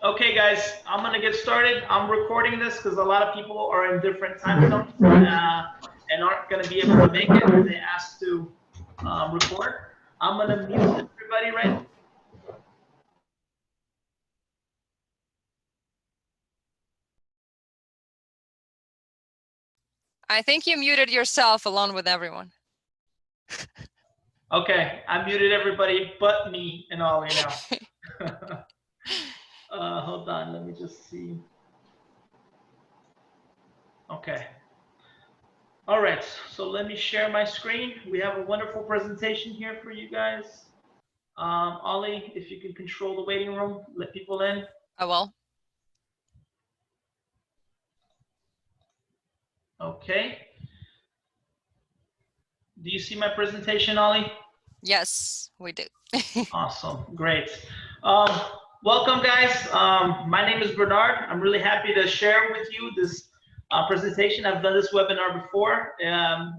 Okay, guys, I'm gonna get started. I'm recording this because a lot of people are in different time zones and aren't gonna be able to make it. They asked to record. I'm gonna mute everybody right. I think you muted yourself along with everyone. Okay, I muted everybody but me and Ollie now. Hold on, let me just see. Okay. All right, so let me share my screen. We have a wonderful presentation here for you guys. Ollie, if you can control the waiting room, let people in. Oh, well. Okay. Do you see my presentation, Ollie? Yes, we do. Awesome, great. Welcome, guys. My name is Bernard. I'm really happy to share with you this presentation. I've done this webinar before.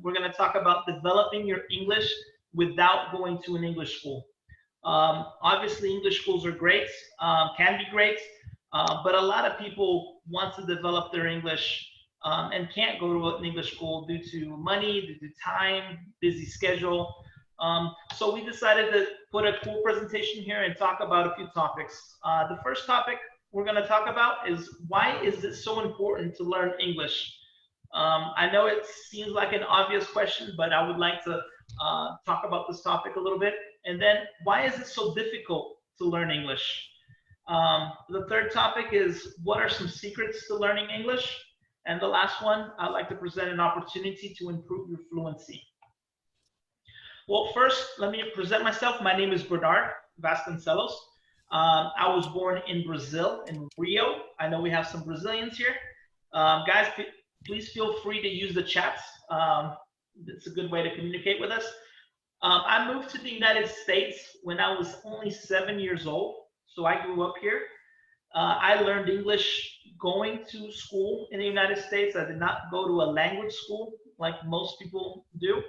We're going to talk about developing your English without going to an English school. Obviously, English schools are great, can be great, but a lot of people want to develop their English and can't go to an English school due to money, due to time, busy schedule. So we decided to put a cool presentation here and talk about a few topics. The first topic we're going to talk about is why is it so important to learn English? I know it seems like an obvious question, but I would like to talk about this topic a little bit. And then why is it so difficult to learn English? The third topic is what are some secrets to learning English? And the last one, I'd like to present an opportunity to improve your fluency. Well, first, let me present myself. My name is Bernard Vasconcelos. I was born in Brazil, in Rio. I know we have some Brazilians here. Guys, please feel free to use the chats. It's a good way to communicate with us. I moved to the United States when I was only 7 years old, so I grew up here. I learned English going to school in the United States. I did not go to a language school like most people do.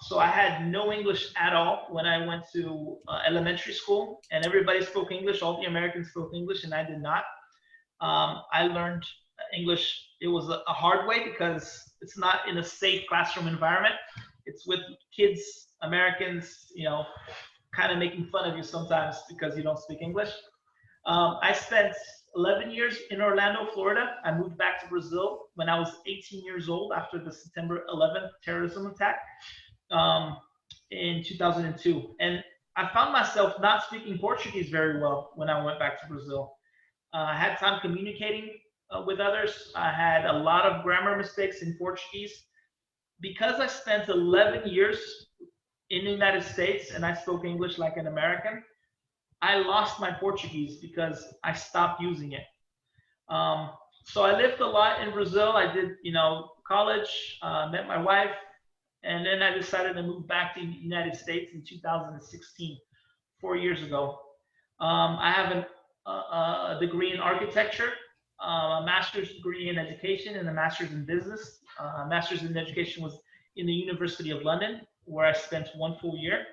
So I had no English at all when I went to elementary school, and everybody spoke English. All the Americans spoke English, and I did not. I learned English. It was a hard way because it's not in a safe classroom environment. It's with kids, Americans, you know, kind of making fun of you sometimes because you don't speak English. I spent 11 years in Orlando, Florida. I moved back to Brazil when I was 18 years old after the September 11th terrorism attack in 2002. And I found myself not speaking Portuguese very well when I went back to Brazil. I had time communicating with others. I had a lot of grammar mistakes in Portuguese. Because I spent 11 years in the United States and I spoke English like an American, I lost my Portuguese because I stopped using it. So I lived a lot in Brazil. I did, college, met my wife, and then I decided to move back to the United States in 2016, 4 years ago. I have a degree in architecture, a master's degree in education, and a master's in business. Master's in education was in the University of London, where I spent 1 full year.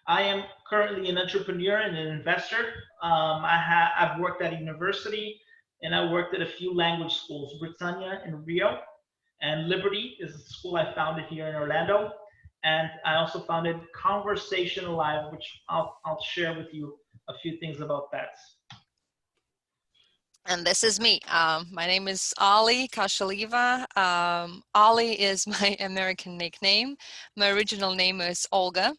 I am currently an entrepreneur and an investor. I've worked at a university and I worked at a few language schools, Britannia in Rio, and Liberty is a school I founded here in Orlando. And I also founded Conversation Alive, which I'll share with you a few things about that. And this is me. My name is Ollie Koshelieva. Ollie is my American nickname. My original name is Olga,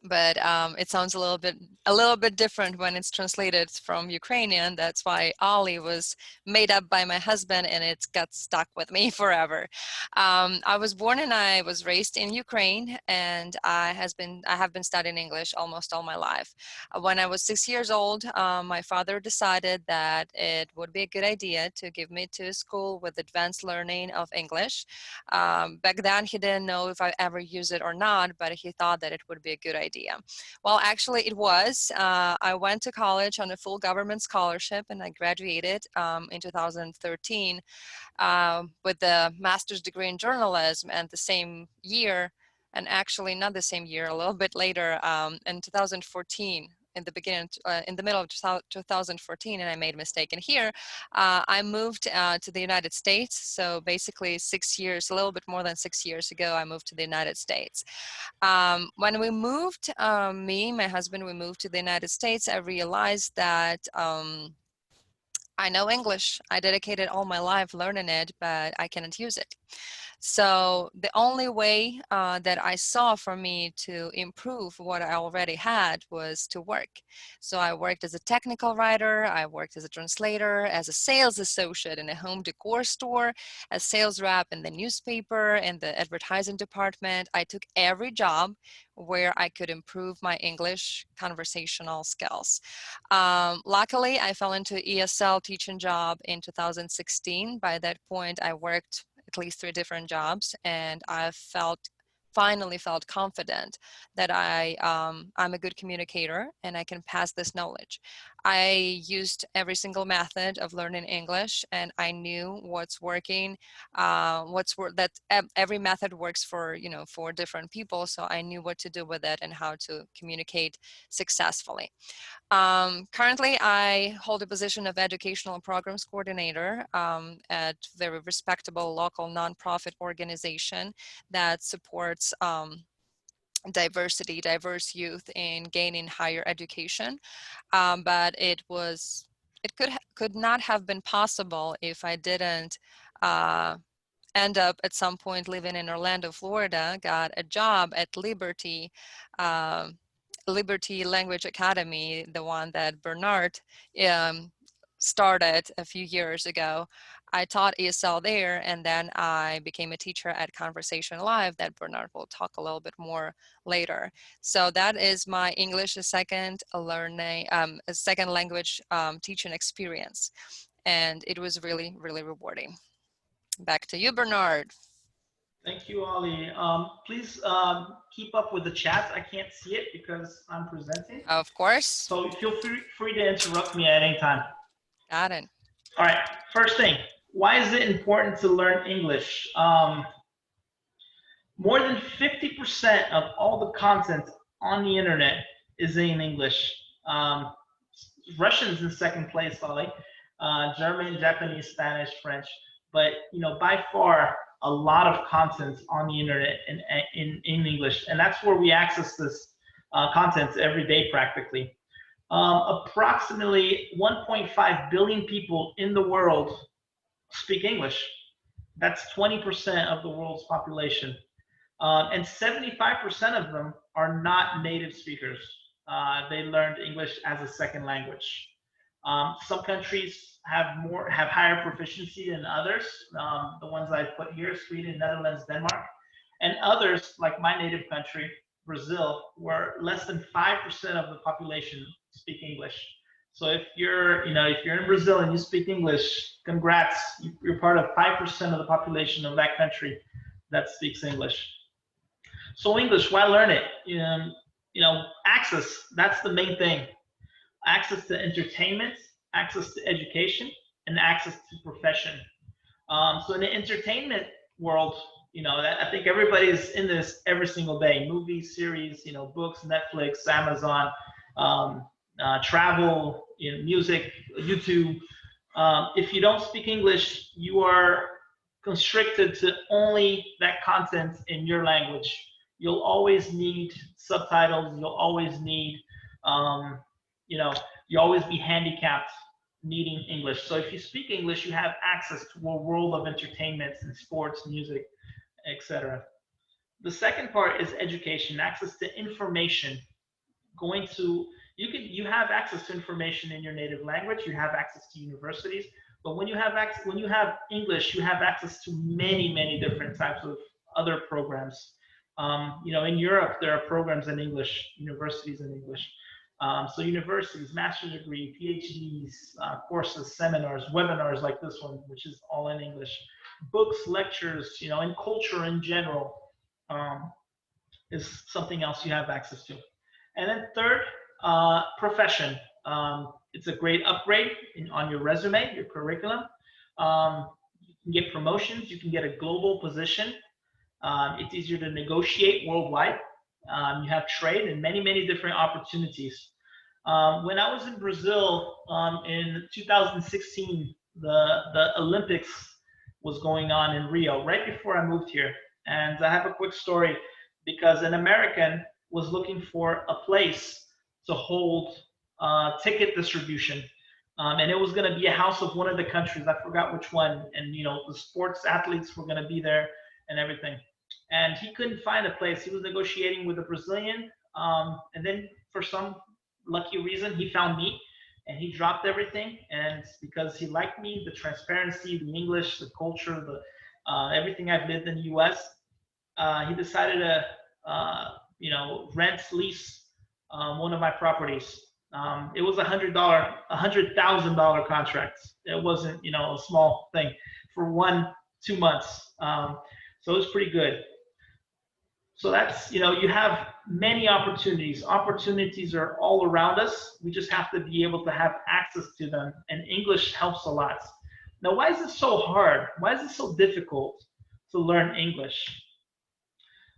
but it sounds a little bit different when it's translated from Ukrainian. That's why Ollie was made up by my husband, and it got stuck with me forever. I was born and I was raised in Ukraine, and I have been studying English almost all my life. When I was 6 years old, my father decided that it would be a good idea to give me to a school with advanced learning of English. Back then, he didn't know if I ever use it or not, but he thought that it would be a good idea. Well, actually it was. I went to college on a full government scholarship and I graduated in 2013 with the master's degree in journalism, and the same year, and actually not the same year, a little bit later, in 2014, in the beginning, in the middle of 2014, and I made a mistake. And here, I moved to the United States. So basically 6 years, a little bit more than 6 years ago, I moved to the United States. When we moved, me, my husband, we moved to the United States, I realized that I know English. I dedicated all my life learning it, but I cannot use it. So the only way that I saw for me to improve what I already had was to work. So I worked as a technical writer, I worked as a translator, as a sales associate in a home decor store, as sales rep in the newspaper, in the advertising department. I took every job where I could improve my English conversational skills. Luckily, I fell into ESL teaching job in 2016. By that point, I worked at least 3 different jobs, and I finally felt confident that I'm a good communicator and I can pass this knowledge. I used every single method of learning English, and I knew what's working, every method works for, for different people. So I knew what to do with it and how to communicate successfully. Currently, I hold a position of educational programs coordinator at a very respectable local nonprofit organization that supports diverse youth in gaining higher education. But it could not have been possible if I didn't end up at some point living in Orlando, Florida, got a job at Liberty Language Academy, the one that Bernard started a few years ago. I taught ESL there, and then I became a teacher at Conversation Live that Bernard will talk a little bit more later. So that is my English as second language teaching experience. And it was really, really rewarding. Back to you, Bernard. Thank you, Ollie. Please keep up with the chat. I can't see it because I'm presenting. Of course. So feel free to interrupt me at any time. Got it. All right. First thing, why is it important to learn English? More than 50% of all the content on the internet is in English. Russian's in second place, Ollie. German, Japanese, Spanish, French. But by far, a lot of content on the internet in English, and that's where we access this content every day practically. Approximately 1.5 billion people in the world speak English. That's 20% of the world's population. And 75% of them are not native speakers. They learned English as a second language. Some countries have higher proficiency than others. The ones I put here: Sweden, Netherlands, Denmark, and others like my native country, Brazil, where less than 5% of the population speak English. So if you're in Brazil and you speak English, congrats, you're part of 5% of the population of that country that speaks English. So English, why learn it? Access, that's the main thing. Access to entertainment, access to education, and access to profession. So in the entertainment world, I think everybody is in this every single day. Movies, series, books, Netflix, Amazon, travel, music, YouTube. If you don't speak English, you are constricted to only that content in your language. You'll always need subtitles. You'll always need, you always be handicapped needing English. So if you speak English, you have access to a world of entertainment and sports, music, etc. The second part is education, access to information. You have access to information in your native language. You have access to universities, but when you have English, you have access to many different types of other programs. In Europe, there are programs in English, universities in English. So universities, master's degree, PhDs, courses, seminars, webinars like this one, which is all in English. Books, lectures, and culture in general is something else you have access to. And then third, profession. It's a great upgrade on your resume, your curriculum. You can get promotions. You can get a global position. It's easier to negotiate worldwide. You have trade and many different opportunities. When I was in Brazil in 2016, the Olympics was going on in Rio right before I moved here. And I have a quick story because an American was looking for a place to hold ticket distribution. And it was going to be a house of one of the countries. I forgot which one. And, you know, the sports athletes were going to be there and everything. And he couldn't find a place. He was negotiating with a Brazilian. And then for some lucky reason, he found me and he dropped everything. And because he liked me, the transparency, the English, the culture, the everything I've lived in the US, he decided to, rent, lease one of my properties. It was $100,000 contract. It wasn't, a small thing for 2 months. So it was pretty good. So that's, you have many opportunities. Opportunities are all around us. We just have to be able to have access to them. And English helps a lot. Now, why is it so hard? Why is it so difficult to learn English?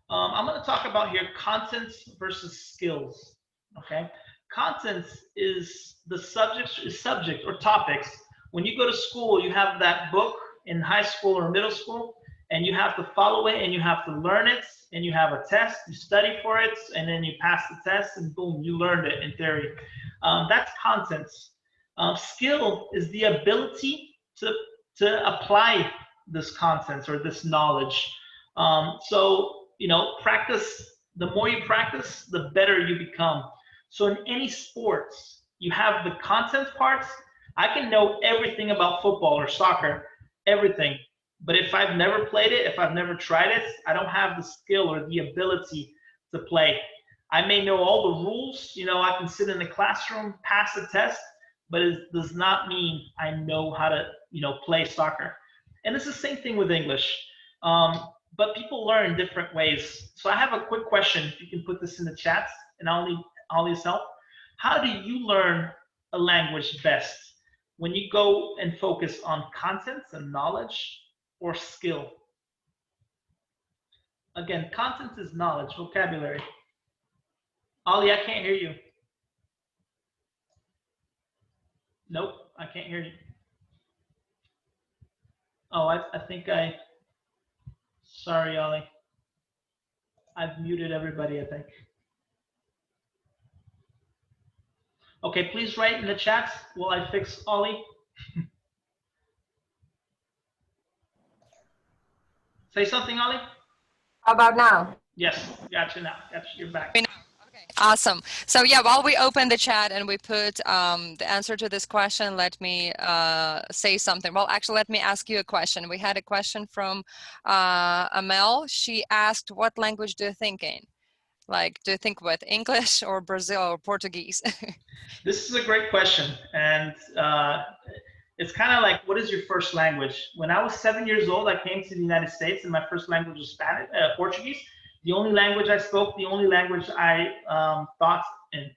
I'm going to talk about here content versus skills. Okay, content is the subject or topics. When you go to school, you have that book in high school or middle school, and you have to follow it and you have to learn it, and you have a test, you study for it, and then you pass the test, and boom, you learned it in theory. That's content. Skill is the ability to apply this content or this knowledge. Practice. The more you practice, the better you become. So in any sports, you have the content parts. I can know everything about football or soccer, everything. But if I've never played it, if I've never tried it, I don't have the skill or the ability to play. I may know all the rules. I can sit in the classroom, pass a test, but it does not mean I know how to, play soccer. And it's the same thing with English. But people learn different ways. So I have a quick question. If you can put this in the chat, and I'll need help. How do you learn a language best? When you go and focus on content and knowledge or skill? Again, content is knowledge, vocabulary. Ollie, I can't hear you. Nope, I can't hear you. Oh, I think sorry, Ollie. I've muted everybody, I think. Okay, please write in the chat while I fix Ollie. Say something, Ollie. How about now? Yes, gotcha now. Gotcha, you're back. Okay, awesome. So yeah, while we open the chat and we put the answer to this question, let me say something. Well, actually, let me ask you a question. We had a question from Amel. She asked, what language do you think in? Like, do you think with English or Brazil or Portuguese? This is a great question. And it's kind of like, what is your first language? When I was 7 years old, I came to the United States and my first language was Portuguese. The only language I spoke, the only language I thought in.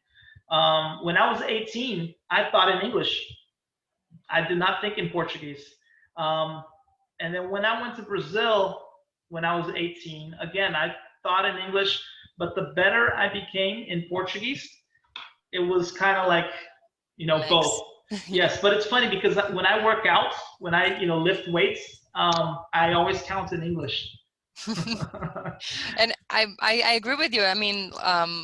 When I was 18, I thought in English. I did not think in Portuguese. And then when I went to Brazil, when I was 18, again, I thought in English, but the better I became in Portuguese, it was kind of like, both. Yes, but it's funny because when I work out, when I, lift weights, I always count in English. And I agree with you. I mean,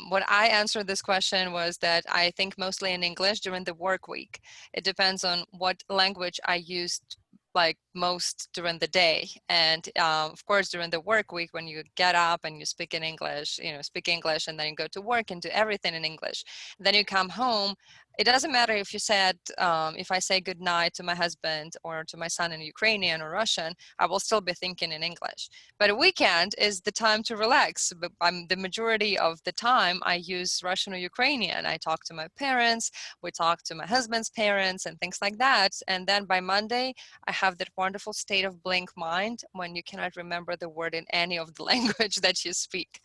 what I answered this question was that I think mostly in English during the work week. It depends on what language I used like most during the day. And of course, during the work week, when you get up and you speak in English, speak English, and then you go to work and do everything in English. Then you come home. It doesn't matter if you said, if I say good night to my husband or to my son in Ukrainian or Russian, I will still be thinking in English. But a weekend is the time to relax. But the majority of the time I use Russian or Ukrainian. I talk to my parents, we talk to my husband's parents and things like that. And then by Monday, I have that wonderful state of blank mind when you cannot remember the word in any of the language that you speak.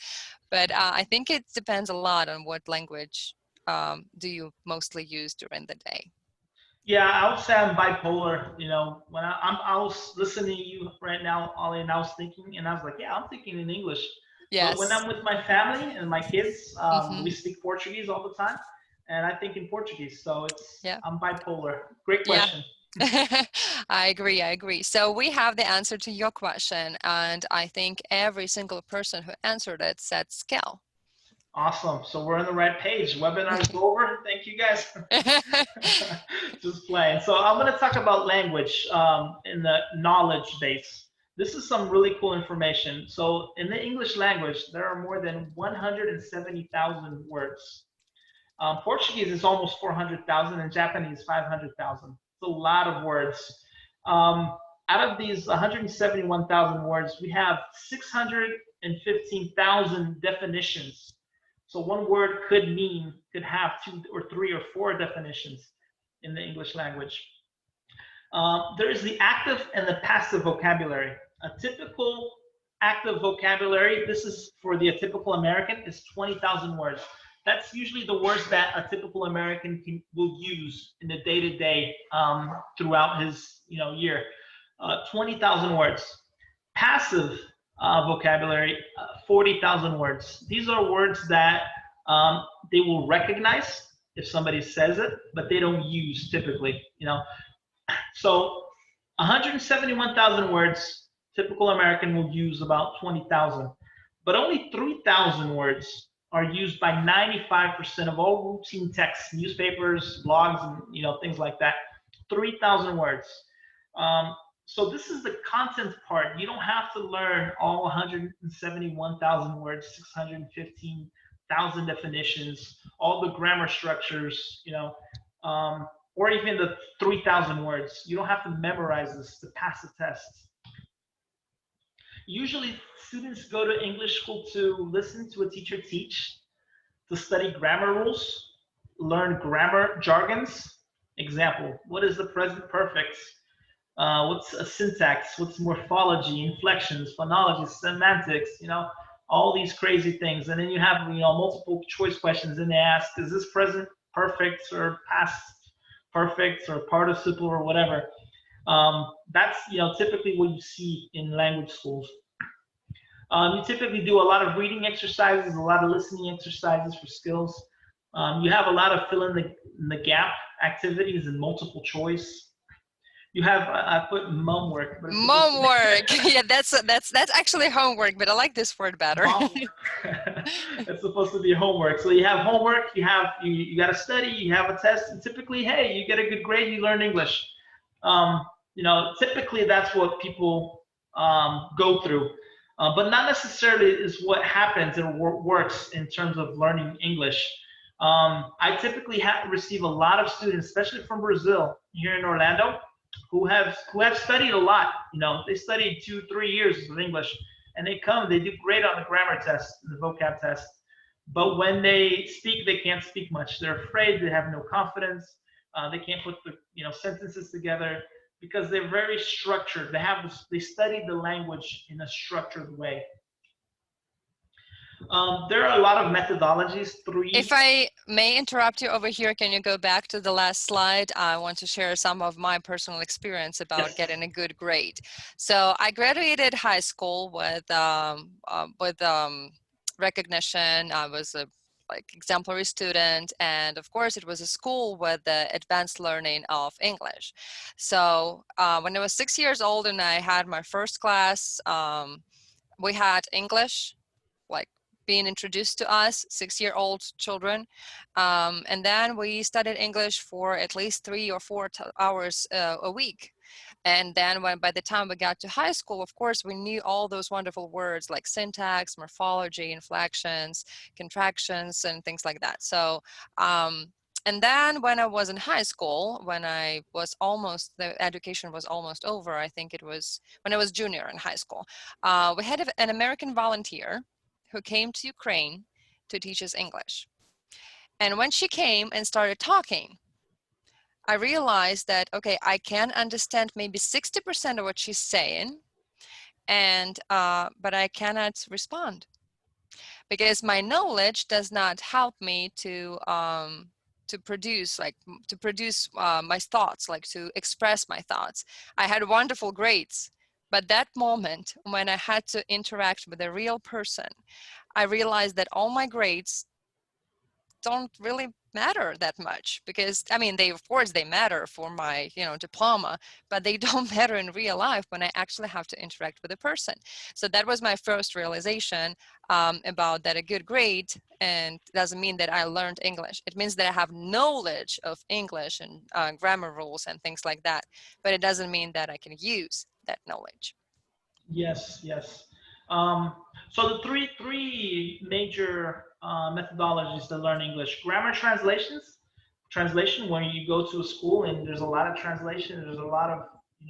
But I think it depends a lot on what language do you mostly use during the day? Yeah, I would say I'm bipolar. When I was listening to you right now, Ollie, and I was thinking, and I was like, yeah, I'm thinking in English. Yes. But when I'm with my family and my kids, we speak Portuguese all the time. and I think in Portuguese. So Yeah. I'm bipolar. Great Yeah. question. I agree. I agree. So we have the answer to your question, and I think every single person who answered it said skill. Awesome. So we're on the right page. Webinar is over. Thank you guys. Just playing. So I'm going to talk about language in the knowledge base. This is some really cool information. So in the English language, there are more than 170,000 words. Portuguese is almost 400,000 and Japanese 500,000. It's a lot of words. Out of these 171,000 words, we have 615,000 definitions. So one word could have 2 or 3 or 4 definitions in the English language. There is the active and the passive vocabulary. A typical active vocabulary, this is for the typical American, is 20,000 words. That's usually the words that a typical American will use in the day-to-day throughout his year. 20,000 words. Passive vocabulary, 40,000 words. These are words that they will recognize if somebody says it, but they don't use typically. So 171,000 words, typical American will use about 20,000, but only 3,000 words are used by 95% of all routine texts, newspapers, blogs, and things like that. 3,000 words. So this is the content part. You don't have to learn all 171,000 words, 615,000 definitions, all the grammar structures, or even the 3,000 words. You don't have to memorize this to pass the test. Usually students go to English school to listen to a teacher teach, to study grammar rules, learn grammar jargons. Example, what is the present perfect? What's a syntax? What's morphology, inflections, phonology, semantics, all these crazy things. And then you have, multiple choice questions, and they ask, is this present perfect or past perfect or participle or whatever? That's, typically what you see in language schools. You typically do a lot of reading exercises, a lot of listening exercises for skills. You have a lot of fill in the gap activities and multiple choice. You have, I put mum work. Mum work. Yeah, that's actually homework, but I like this word better. It's supposed to be homework. So you have homework, you got to study, you have a test, and typically, hey, you get a good grade, you learn English. Typically that's what people go through, but not necessarily is what happens and works in terms of learning English. I typically receive a lot of students, especially from Brazil, here in Orlando, who have studied a lot. They studied 2-3 years of English, and they do great on the grammar test, the vocab test. But when they speak, they can't speak much. They're afraid, they have no confidence. They can't put the sentences together because they're very structured. They study the language in a structured way. There are a lot of methodologies. If I may interrupt you over here, can you go back to the last slide? I want to share some of my personal experience about getting a good grade. So I graduated high school with recognition. I was a exemplary student, and of course it was a school with the advanced learning of English. So when I was 6 years old and I had my first class, we had English, being introduced to us, 6-year-old children. And then we studied English for at least 3 or 4 hours a week. And then by the time we got to high school, of course, we knew all those wonderful words like syntax, morphology, inflections, contractions, and things like that. So, and then when I was in high school, when the education was almost over, I think it was when I was junior in high school, we had an American volunteer who came to Ukraine to teach us English. And when she came and started talking, I realized that, okay, I can understand maybe 60% of what she's saying, but I cannot respond because my knowledge does not help me to produce my thoughts, to express my thoughts. I had wonderful grades, but that moment when I had to interact with a real person, I realized that all my grades don't really matter that much, because I mean, they, of course they matter for my, diploma, but they don't matter in real life when I actually have to interact with a person. So that was my first realization about that a good grade and doesn't mean that I learned English. It means that I have knowledge of English and grammar rules and things like that, but it doesn't mean that I can use that knowledge. Yes, yes. Um, so the three major methodologies to learn English: grammar translation when you go to a school and there's a lot of translation, there's a lot of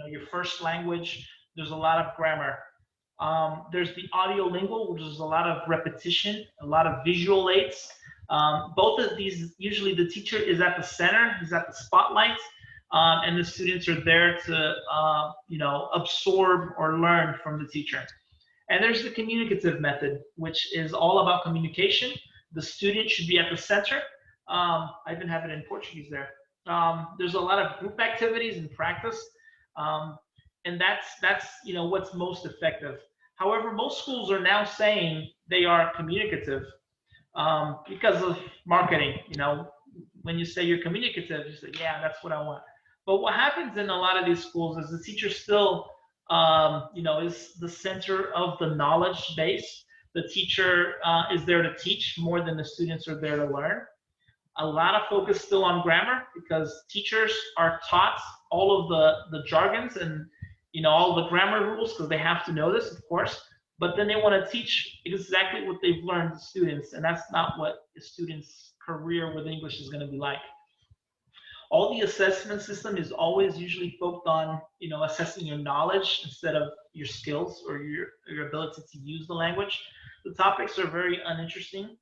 your first language, there's a lot of grammar. There's the audiolingual, which is a lot of repetition, a lot of visual aids. Both of these, usually the teacher is at the center, is at the spotlight, and the students are there to absorb or learn from the teacher. And there's the communicative method, which is all about communication. The student should be at the center. I even have it in Portuguese there. There's a lot of group activities and practice, and that's what's most effective. However, most schools are now saying they are communicative because of marketing. When you say you're communicative, you say, yeah, that's what I want. But what happens in a lot of these schools is the teacher still, is the center of the knowledge base. The teacher is there to teach more than the students are there to learn. A lot of focus still on grammar because teachers are taught all of the jargons and all the grammar rules because they have to know this, of course. But then they want to teach exactly what they've learned to students, and that's not what a student's career with English is going to be like. All the assessment system is always usually focused on assessing your knowledge instead of your skills or your ability to use the language. The topics are very uninteresting,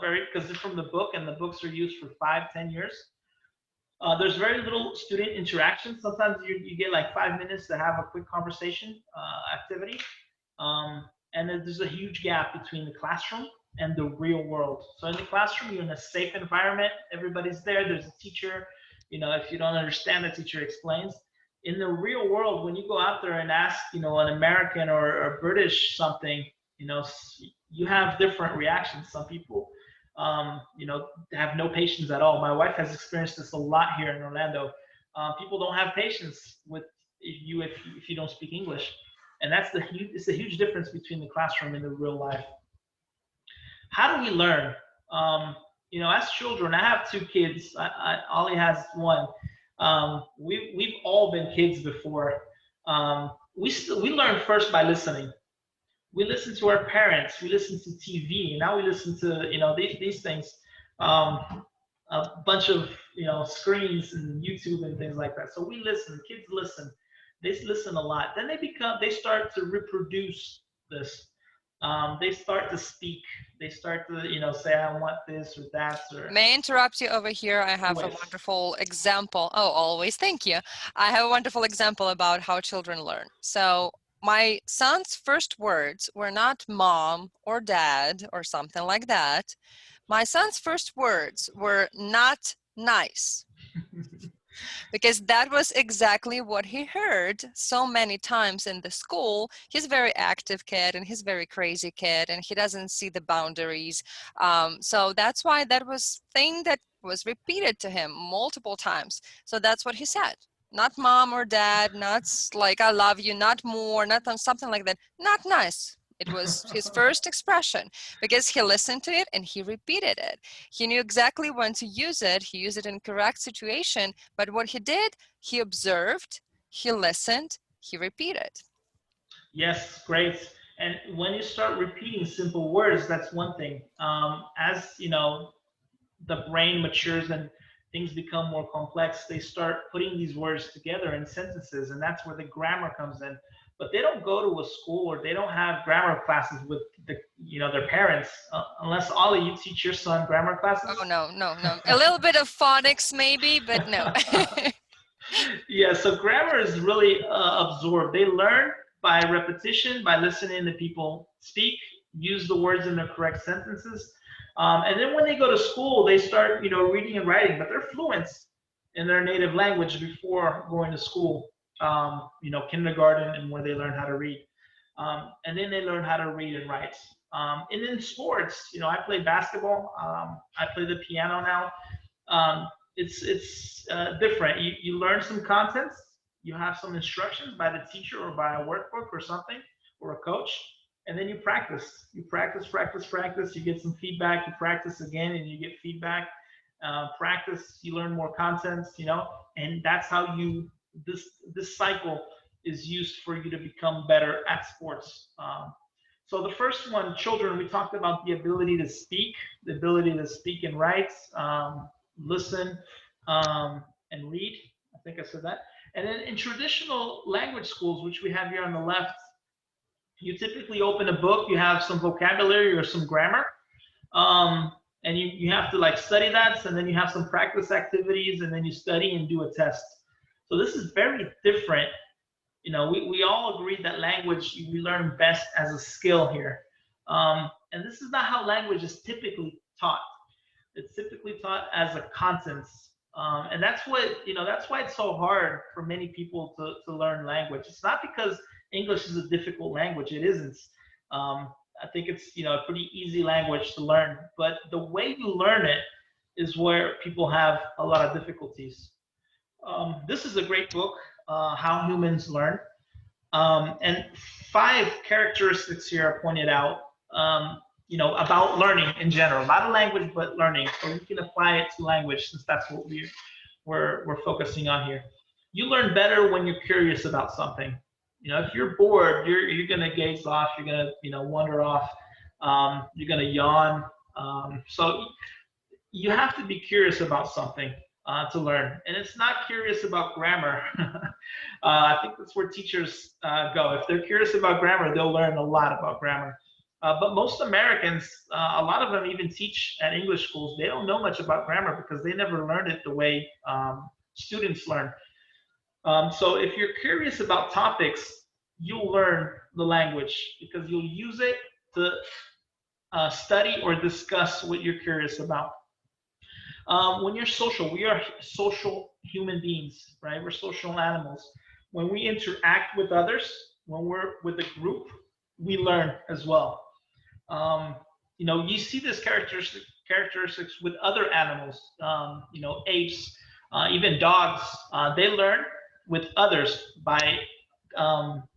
very because they're from the book, and the books are used for 5-10 years. There's very little student interaction. Sometimes you get like 5 minutes to have a quick conversation activity, and then there's a huge gap between the classroom and the real world. So in the classroom, you're in a safe environment. Everybody's there. There's a teacher. If you don't understand, the teacher explains. In the real world, when you go out there and ask, an American or British something, you have different reactions. Some people, have no patience at all. My wife has experienced this a lot here in Orlando. People don't have patience with you if you don't speak English, and it's a huge difference between the classroom and the real life. How do we learn? As children, I have 2 kids. Ollie has 1. We've all been kids before. We learn first by listening. We listen to our parents. We listen to TV. Now we listen to these things. A bunch of screens and YouTube and things like that. So we listen. Kids listen. They listen a lot. Then they start to reproduce this. They start to speak. They start to, say, I want this or that. Or May I interrupt you over here? I have a wonderful example. Oh, always. Thank you. I have a wonderful example about how children learn. So my son's first words were not mom or dad or something like that. My son's first words were not nice. Because that was exactly what he heard so many times in the school. He's a very active kid and he's a very crazy kid and he doesn't see the boundaries. So that's why that was thing that was repeated to him multiple times. So that's what he said. Not mom or dad, not like I love you, not more, not something like that. Not nice. It was his first expression because he listened to it and he repeated it. He knew exactly when to use it. He used it in correct situation. But what he did, he observed, he listened, he repeated. Yes, great. And when you start repeating simple words, that's one thing. As the brain matures and things become more complex, they start putting these words together in sentences, and that's where the grammar comes in. But they don't go to a school or they don't have grammar classes with their parents, unless Ollie, you teach your son grammar classes. Oh no. A little bit of phonics maybe, but no. Yeah, so grammar is really absorbed. They learn by repetition, by listening to people speak, use the words in their correct sentences. And then when they go to school, they start, reading and writing, but they're fluent in their native language before going to school, kindergarten and where they learn how to read. And then they learn how to read and write. And in sports, you know, I play basketball. I play the piano now. It's different. You learn some contents. You have some instructions by the teacher or by a workbook or something or a coach, and then you practice. You practice, practice, practice. You get some feedback. You practice again, and you get feedback. Practice. You learn more contents. You know, and that's how you this cycle is used for you to become better at sports. So the first one, children, we talked about the ability to speak, and write, listen, and read. I think I said that. And then in traditional language schools, which we have here on the left, you typically open a book, you have some vocabulary or some grammar, and you have to like study that, and then you have some practice activities, and then you study and do a test. So this is very different. You know, we all agree that language we learn best as a skill here. And this is not how language is typically taught. It's typically taught as a content. And that's what, you know, that's why it's so hard for many people to learn language. It's not because English is a difficult language. It isn't. I think it's, you know, a pretty easy language to learn. But the way you learn it is where people have a lot of difficulties. This is a great book. How Humans Learn. And 5 characteristics here are pointed out, you know, about learning in general, not a language, but learning. So you can apply it to language since that's what we're focusing on here. You learn better when you're curious about something. You know, if you're bored, you're gonna gaze off, you're gonna, you know, wander off, you're gonna yawn. So you have to be curious about something. To learn, and it's not curious about grammar. I think that's where teachers go. If they're curious about grammar, they'll learn a lot about grammar. But most Americans, a lot of them even teach at English schools. They don't know much about grammar because they never learned it the way students learn. So if you're curious about topics, you'll learn the language because you'll use it to study or discuss what you're curious about. When you're social, we are social human beings, right? We're social animals. When we interact with others, when we're with a group, we learn as well. You know, you see this characteristics with other animals, you know, apes, even dogs, they learn with others by,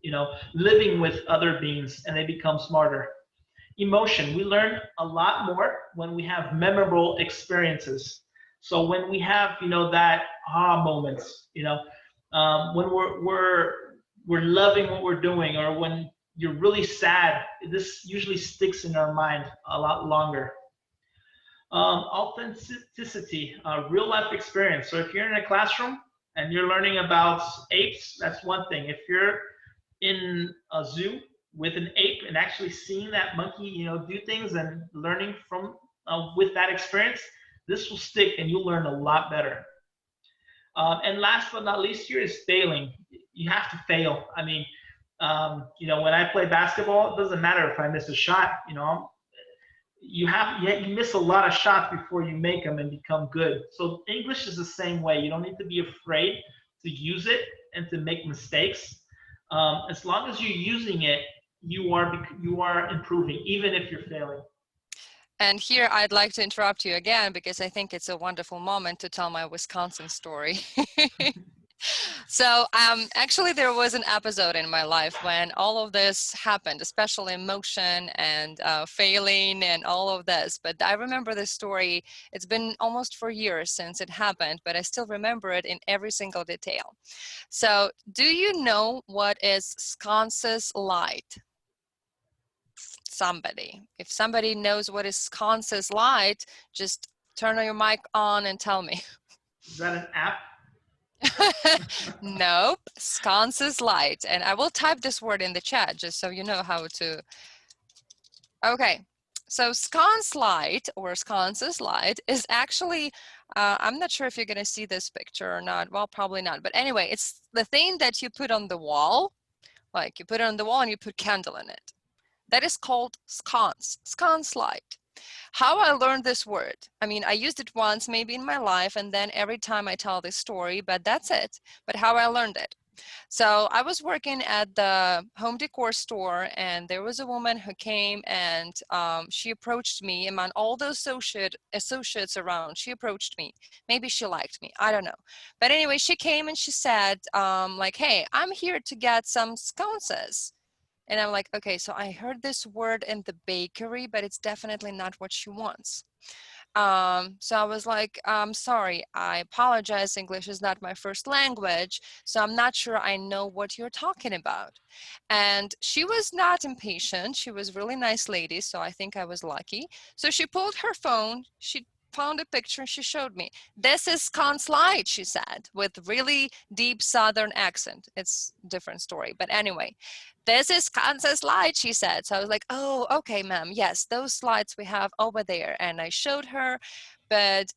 you know, living with other beings, and they become smarter. Emotion, we learn a lot more when we have memorable experiences. So when we have, you know, that moments, you know, when we're loving what we're doing, or when you're really sad, this usually sticks in our mind a lot longer. Authenticity, real life experience. So if you're in a classroom and you're learning about apes, that's one thing. If you're in a zoo with an ape and actually seeing that monkey, you know, do things and learning from with that experience, this will stick and you'll learn a lot better. And last but not least here is failing. You have to fail. I mean, you know, when I play basketball, it doesn't matter if I miss a shot. You know, you miss a lot of shots before you make them and become good. So English is the same way. You don't need to be afraid to use it and to make mistakes. As long as you're using it, you are improving, even if you're failing. And here I'd like to interrupt you again because I think it's a wonderful moment to tell my Wisconsin story. So actually there was an episode in my life when all of this happened, especially emotion and failing and all of this. But I remember this story. It's been almost 4 years since it happened, but I still remember it in every single detail. So do you know what is sconces light? Somebody. If somebody knows what is sconces light, just turn your mic on and tell me. Is that an app? Nope, sconces light. And I will type this word in the chat just so you know how to. Okay, so sconce light or sconces light is actually, I'm not sure if you're going to see this picture or not. Well, probably not. But anyway, it's the thing that you put on the wall. Like you put it on the wall and you put candle in it. That is called sconce light. How I learned this word, I mean, I used it once maybe in my life, and then every time I tell this story, but that's it. But how I learned it. So I was working at the home decor store, and there was a woman who came, and she approached me among all the associates around. She approached me. Maybe she liked me. I don't know. But anyway, she came and she said, like, hey, I'm here to get some sconces. And I'm like, okay, so I heard this word in the bakery, but it's definitely not what she wants. So I was like, sorry, I apologize. English is not my first language, so I'm not sure I know what you're talking about. And she was not impatient. She was a really nice lady, so I think I was lucky. So she pulled her phone. She found a picture and she showed me. This is Con's Light, she said, with really deep Southern accent. It's a different story, but anyway. This is Kansas Light, she said. So I was like, oh, okay, ma'am. Yes, those slides we have over there. And I showed her, but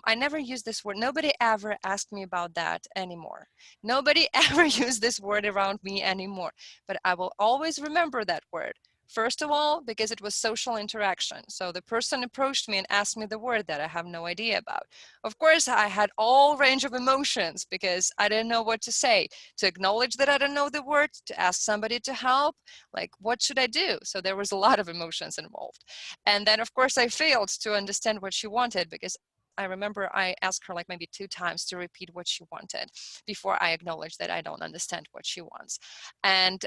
I never used this word. Nobody ever asked me about that anymore. Nobody ever used this word around me anymore. But I will always remember that word. First of all, because it was social interaction. So the person approached me and asked me the word that I have no idea about. Of course, I had all range of emotions because I didn't know what to say. To acknowledge that I don't know the word, to ask somebody to help, like, what should I do? So there was a lot of emotions involved. And then, of course, I failed to understand what she wanted because I remember I asked her like maybe 2 times to repeat what she wanted before I acknowledged that I don't understand what she wants. And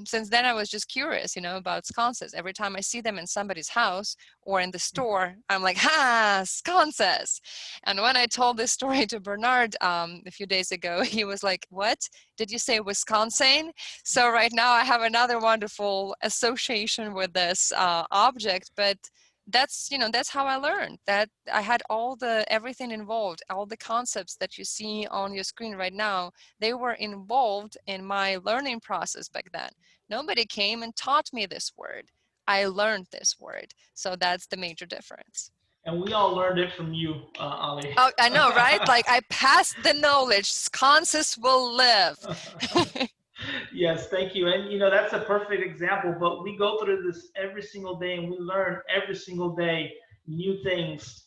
since then I was just curious, about sconces. Every time I see them in somebody's house or in the store, I'm like, sconces. And when I told this story to Bernard a few days ago, he was like, what? Did you say Wisconsin? So right now I have another wonderful association with this object, but that's how I learned. That I had everything involved, all the concepts that you see on your screen right now, they were involved in my learning process back then. Nobody came and taught me this word. I learned this word. So that's the major difference. And we all learned it from you, Ollie. Oh, I know, right? Like I passed the knowledge. Sconces will live. Yes, thank you. And that's a perfect example, but we go through this every single day and we learn every single day new things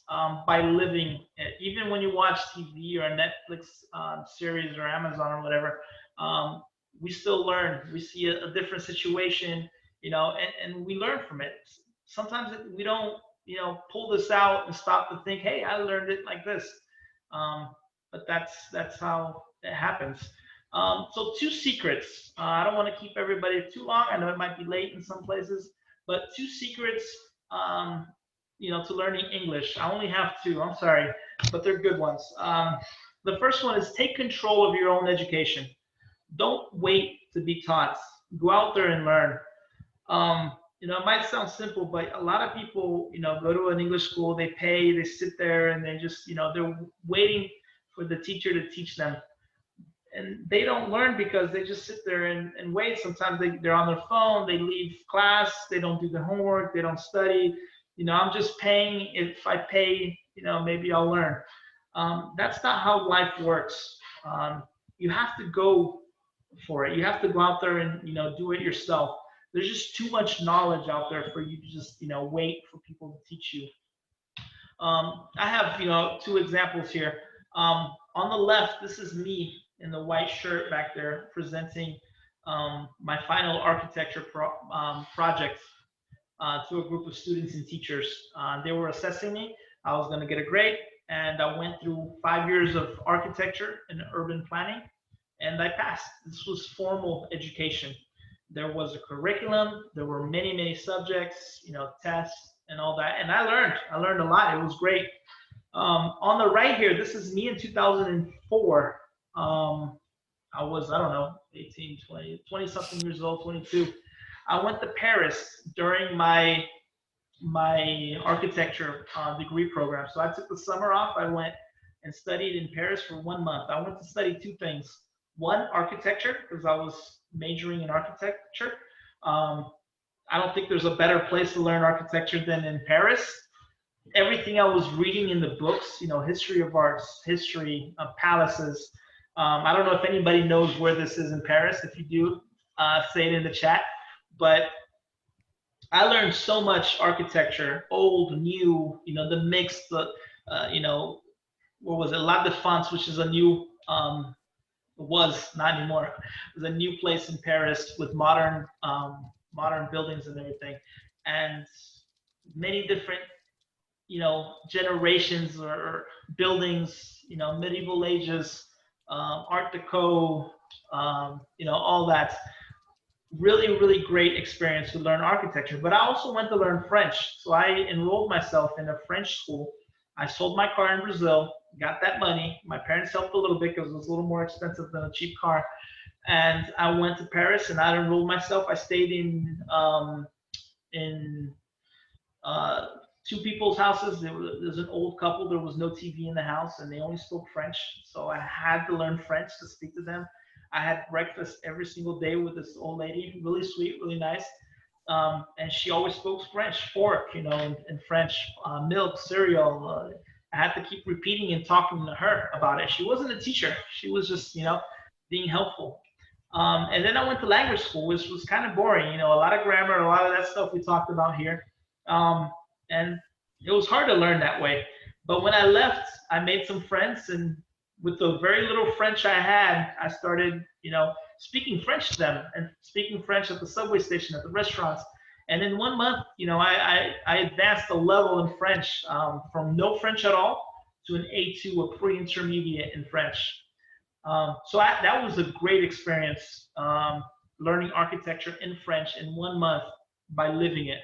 by living. Even when you watch TV or a Netflix series or Amazon or whatever, we still learn. We see a different situation, and we learn from it. Sometimes we don't, pull this out and stop to think, hey, I learned it like this. But that's how it happens. So 2 secrets. I don't want to keep everybody too long. I know it might be late in some places, but 2 secrets, to learning English. I only have 2. I'm sorry, but they're good ones. The first one is take control of your own education. Don't wait to be taught. Go out there and learn. It might sound simple, but a lot of people, go to an English school, they pay, they sit there, and they just, they're waiting for the teacher to teach them. And they don't learn because they just sit there and wait. Sometimes they're on their phone, they leave class, they don't do the homework, they don't study. I'm just paying. If I pay, maybe I'll learn. That's not how life works. You have to go for it. You have to go out there and, do it yourself. There's just too much knowledge out there for you to just, wait for people to teach you. I have, 2 examples here. On the left, this is me in the white shirt back there presenting my final architecture project to a group of students and teachers. They were assessing me. I was going to get a grade, and I went through 5 years of architecture and urban planning, and I passed. This was formal education. There was a curriculum. There were many, many subjects, tests and all that. And I learned a lot. It was great. On the right here, this is me in 2004. I was, I don't know, 18, 20 something years old, 22. I went to Paris during my architecture degree program. So I took the summer off. I went and studied in Paris for 1 month. I went to study 2 things. One, architecture, because I was majoring in architecture. I don't think there's a better place to learn architecture than in Paris. Everything I was reading in the books, history of arts, history of palaces. I don't know if anybody knows where this is in Paris. If you do, say it in the chat. But I learned so much architecture, old, new, the mix, what was it, La Défense, which is a new was not anymore. It was a new place in Paris with modern buildings and everything, and many different generations or buildings, medieval ages, Art Deco, all that. Really, really great experience to learn architecture. But I also went to learn French. So I enrolled myself in a French school. I sold my car in Brazil, got that money. My parents helped a little bit because it was a little more expensive than a cheap car. And I went to Paris and I enrolled myself. I stayed in uh, two people's houses. There's an old couple. There was no TV in the house, and they only spoke French. So I had to learn French to speak to them. I had breakfast every single day with this old lady, really sweet, really nice. And she always spoke French, fork, in French, milk, cereal. I had to keep repeating and talking to her about it. She wasn't a teacher. She was just, being helpful. And then I went to language school, which was kind of boring. A lot of grammar, a lot of that stuff we talked about here. Um, and it was hard to learn that way. But when I left, I made some friends, and with the very little French I had, I started, speaking French to them and speaking French at the subway station, at the restaurants. And in 1 month, I advanced a level in French from no French at all to an A2, a pre-intermediate in French. So that was a great experience, learning architecture in French in 1 month by living it.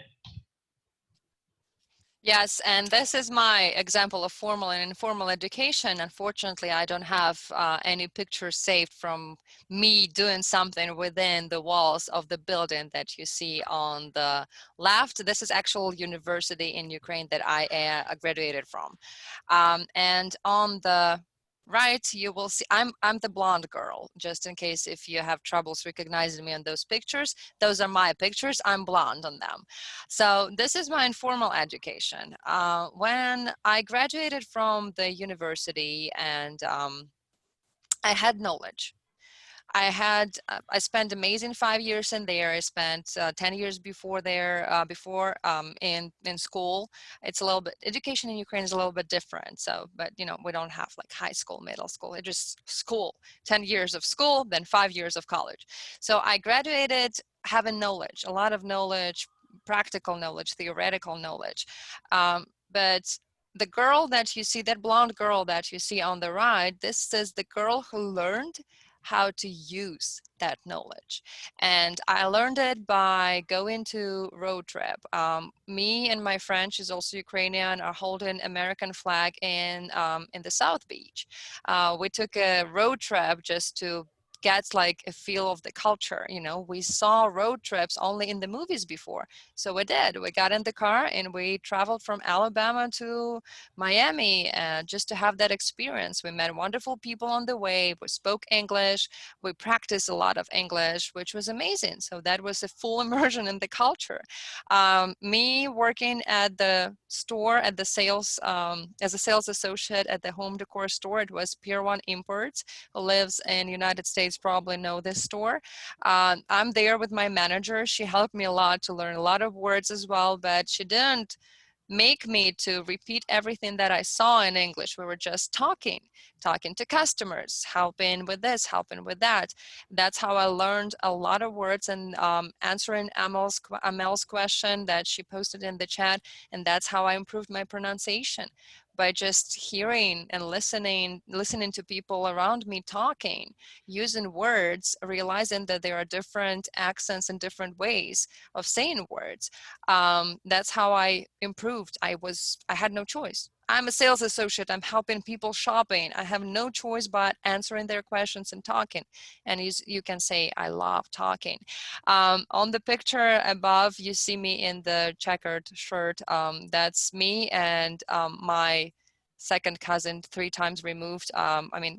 Yes, and this is my example of formal and informal education. Unfortunately, I don't have any pictures saved from me doing something within the walls of the building that you see on the left. This is actual university in Ukraine that I graduated from. And on the right, you will see I'm the blonde girl, just in case if you have troubles recognizing me on those pictures. Those are my pictures. I'm blonde on them. So this is my informal education. When I graduated from the university, and I had knowledge. I spent amazing 5 years in there. I spent 10 years before there, in school. It's a little bit, education in Ukraine is a little bit different. So, but we don't have like high school, middle school. It's just school, 10 years of school, then 5 years of college. So I graduated having knowledge, a lot of knowledge, practical knowledge, theoretical knowledge. But the girl that you see, that blonde girl that you see on the right, this is the girl who learned how to use that knowledge. And I learned it by going to road trip. Me and my friend, she's also Ukrainian, are holding American flag in the South Beach. We took a road trip just to get like a feel of the culture. We saw road trips only in the movies before. So we did. We got in the car and we traveled from Alabama to Miami just to have that experience. We met wonderful people on the way. We spoke English. We practiced a lot of English, which was amazing. So that was a full immersion in the culture. Me working at the store, at the sales, as a sales associate at the home decor store, it was Pier 1 Imports, who lives in the United States, probably know this store. I'm there with my manager. She helped me a lot to learn a lot of words as well, but she didn't make me to repeat everything that I saw in English. We were just talking to customers, helping with this, helping with that. That's how I learned a lot of words, and answering Amel's question that she posted in the chat. And that's how I improved my pronunciation, by just hearing and listening to people around me talking, using words, realizing that there are different accents and different ways of saying words. That's how I improved. I had no choice. I'm a sales associate. I'm helping people shopping. I have no choice but answering their questions and talking. And you can say, I love talking. On the picture above, you see me in the checkered shirt. That's me and my second cousin, 3 times removed.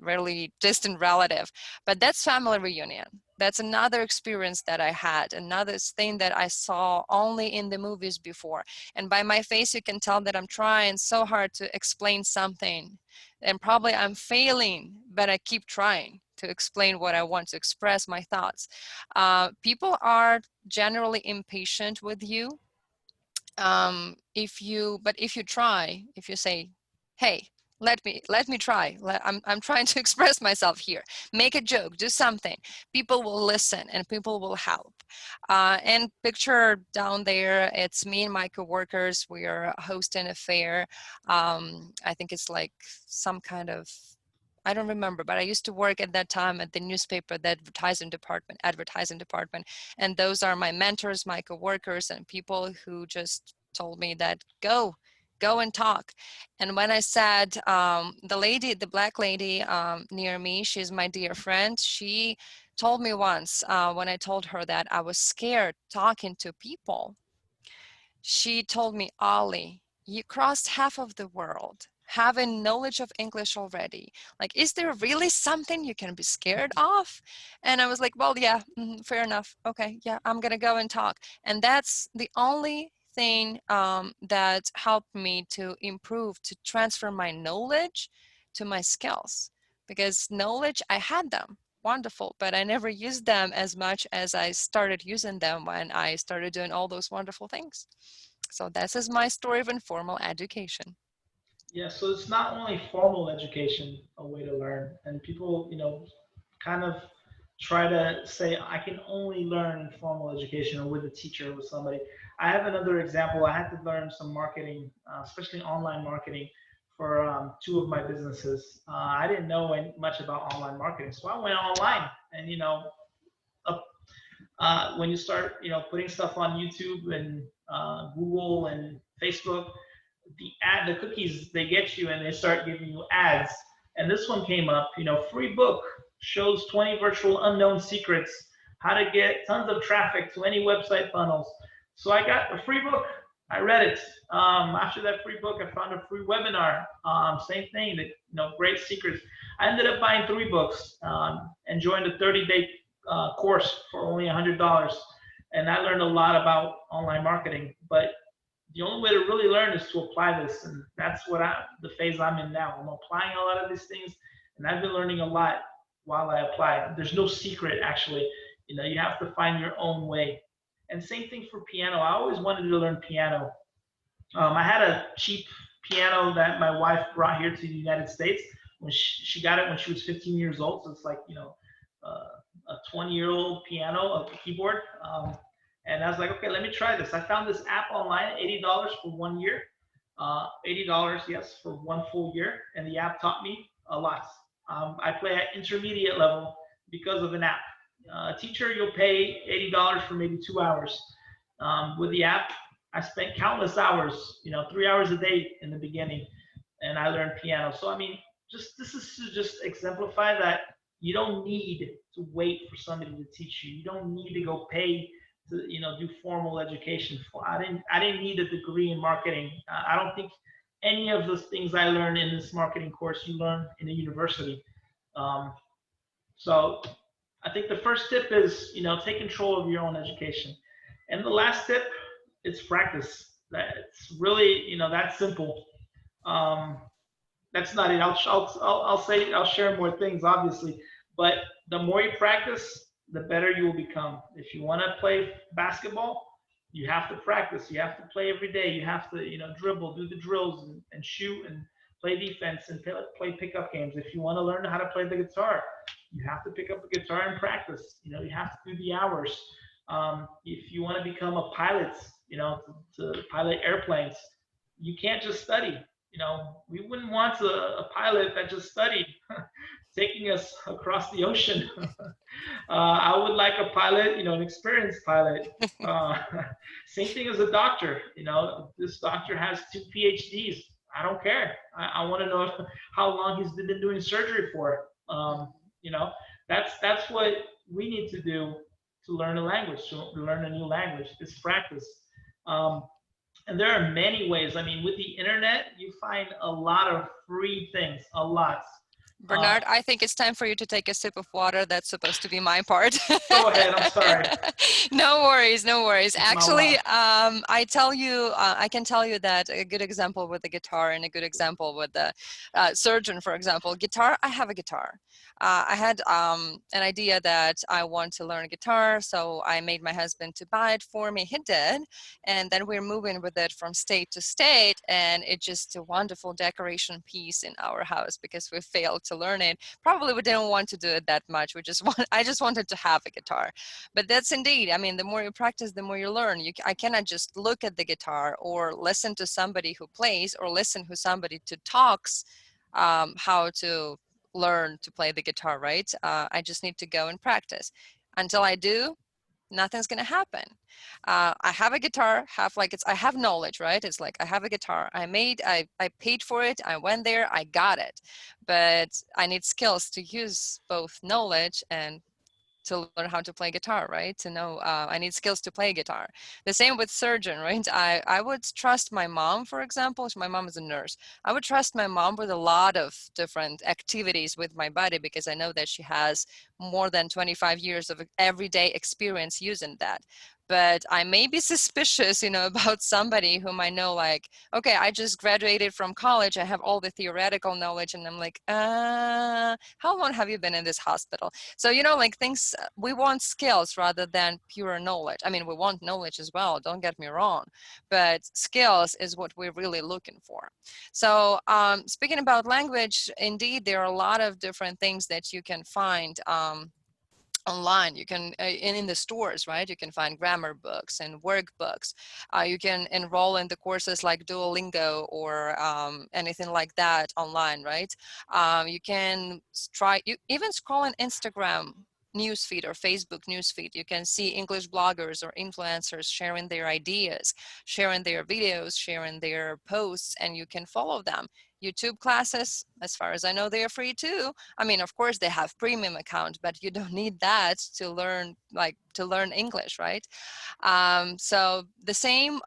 Really distant relative, but that's family reunion. That's another experience that I had, another thing that I saw only in the movies before. And by my face, you can tell that I'm trying so hard to explain something. And probably I'm failing, but I keep trying to explain what I want to express, my thoughts. People are generally impatient with you. If you try, if you say, hey, let me try. I'm trying to express myself here. Make a joke, do something. People will listen and people will help. And picture down there, it's me and my coworkers. We are hosting a fair. I think it's like some kind of, I don't remember, but I used to work at that time at the newspaper, the advertising department. And those are my mentors, my coworkers, and people who just told me that go and talk. And when I said, the black lady near me, she's my dear friend. She told me once when I told her that I was scared talking to people, she told me, Ollie, you crossed half of the world having knowledge of English already. Like, is there really something you can be scared of? And I was like, well, yeah, fair enough. Okay, yeah, I'm gonna go and talk. And that's the only thing that helped me to improve, to transfer my knowledge to my skills. Because knowledge, I had them, wonderful, but I never used them as much as I started using them when I started doing all those wonderful things. So this is my story of informal education. Yeah, so it's not only formal education a way to learn, and people, kind of try to say, I can only learn in formal education or with a teacher or with somebody. I have another example. I had to learn some marketing, especially online marketing, for two of my businesses. I didn't know much about online marketing, so I went online, and when you start, putting stuff on YouTube and Google and Facebook, the cookies, they get you and they start giving you ads. And this one came up, free book shows 20 virtual unknown secrets, how to get tons of traffic to any website funnels. So I got a free book. I read it. After that free book, I found a free webinar. Same thing, great secrets. I ended up buying 3 books and joined a 30-day course for only $100. And I learned a lot about online marketing. But the only way to really learn is to apply this. And that's the phase I'm in now. I'm applying a lot of these things. And I've been learning a lot while I apply. There's no secret, actually. You have to find your own way. And same thing for piano. I always wanted to learn piano. I had a cheap piano that my wife brought here to the United States. When she got it when she was 15 years old. So it's like, a 20-year-old piano, a keyboard. And I was like, okay, let me try this. I found this app online, $80 for 1 year. $80, yes, for 1 full year. And the app taught me a lot. I play at intermediate level because of an app. A teacher, you'll pay $80 for maybe 2 hours. With the app, I spent countless hours, 3 hours a day in the beginning, and I learned piano. So, this is to just exemplify that you don't need to wait for somebody to teach you. You don't need to go pay to, do formal education. I didn't need a degree in marketing. I don't think any of those things I learned in this marketing course you learn in a university. So I think the first tip is, take control of your own education. And the last tip is practice. That's really, that simple. That's not it. I'll share more things, obviously, but the more you practice, the better you will become. If you want to play basketball, you have to practice. You have to play every day. You have to, dribble, do the drills, and shoot and play defense and play pickup games. If you want to learn how to play the guitar, you have to pick up a guitar and practice. You have to do the hours. If you want to become a pilot, to pilot airplanes, you can't just study. We wouldn't want a pilot that just studied taking us across the ocean. I would like a pilot, an experienced pilot. Same thing as a doctor. This doctor has 2 PhDs. I don't care. I want to know how long he's been doing surgery for. That's what we need to do to learn a language, to learn a new language, is practice. And there are many ways. With the internet, you find a lot of free things, a lot. Bernard, I think it's time for you to take a sip of water. That's supposed to be my part. Go ahead, I'm sorry. No worries, no worries. Actually, I can tell you that a good example with the guitar and a good example with the surgeon, for example. Guitar, I have a guitar. I had an idea that I want to learn guitar, so I made my husband to buy it for me. He did, and then we're moving with it from state to state, and it's just a wonderful decoration piece in our house because we failed to learn it. Probably we didn't want to do it that much. I just wanted to have a guitar. But that's indeed, I mean, the more you practice, the more you learn. I cannot just look at the guitar or listen to somebody who plays or listen to somebody to talks how to learn to play the guitar, right? I just need to go and practice. Until I do, nothing's gonna happen. I have a guitar, I have knowledge, right? It's like I have a guitar. I paid for it. I went there, I got it. But I need skills to use both knowledge and to learn how to play guitar, right? To know I need skills to play guitar. The same with surgeon, right? I would trust my mom, for example. My mom is a nurse. I would trust my mom with a lot of different activities with my body because I know that she has more than 25 years of everyday experience using that. But I may be suspicious, about somebody whom I know, like, okay, I just graduated from college. I have all the theoretical knowledge. And I'm like, how long have you been in this hospital? So, like things, we want skills rather than pure knowledge. I mean, we want knowledge as well, don't get me wrong, but skills is what we're really looking for. So speaking about language, indeed, there are a lot of different things that you can find online. You can in the stores, right? You can find grammar books and workbooks. You can enroll in the courses like Duolingo or anything like that online, right? You can even scroll in Instagram newsfeed or Facebook newsfeed. You can see English bloggers or influencers sharing their ideas, sharing their videos, sharing their posts, and you can follow them. YouTube classes, as far as I know, they are free too. I mean, of course, they have premium account, but you don't need that to learn English, right? So the same,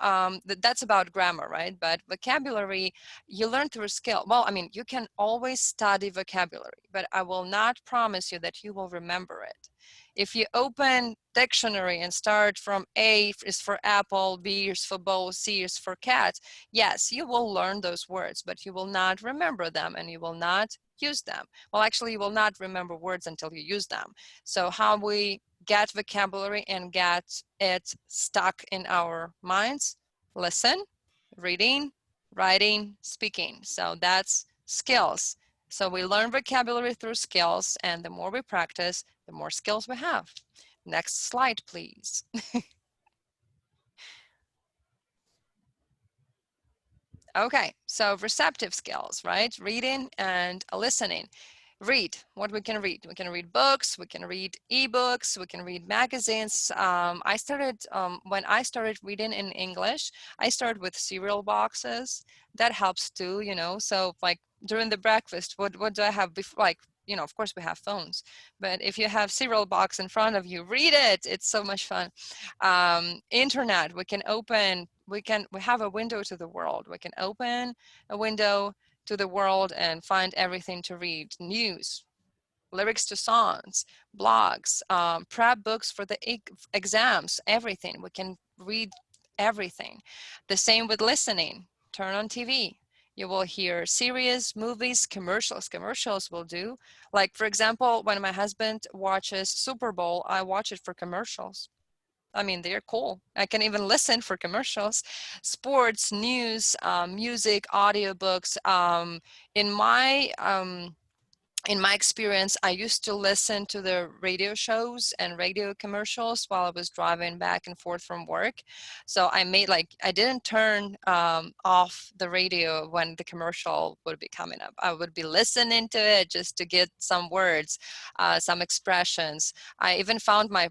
that's about grammar, right? But vocabulary, you learn through skill. Well, I mean, you can always study vocabulary, but I will not promise you that you will remember it. If you open dictionary and start from A is for apple, B is for bowl, C is for cat, yes, you will learn those words, but you will not remember them and you will not use them. Well, actually, you will not remember words until you use them. So how we get vocabulary and get it stuck in our minds? Listen, reading, writing, speaking. So that's skills. So we learn vocabulary through skills, and the more we practice, the more skills we have. Next slide, please. Okay, so receptive skills, right? Reading and listening. Read what we can read. We can read books, we can read ebooks, we can read magazines. When I started reading in English, I started with cereal boxes. That helps too, So like during the breakfast, what do I have before? Like, of course we have phones, but if you have cereal box in front of you, read it. It's so much fun. Internet, we have a window to the world. We can open a window to the world and find everything to read. News, lyrics to songs, blogs, prep books for the exams, everything. We can read everything. The same with listening. Turn on TV. You will hear series, movies, commercials. Commercials will do. Like, for example, when my husband watches Super Bowl, I watch it for commercials. I mean, they're cool. I can even listen for commercials. Sports, news, music, audiobooks. In my experience, I used to listen to the radio shows and radio commercials while I was driving back and forth from work. So I didn't turn off the radio when the commercial would be coming up. I would be listening to it just to get some words, some expressions. I even found my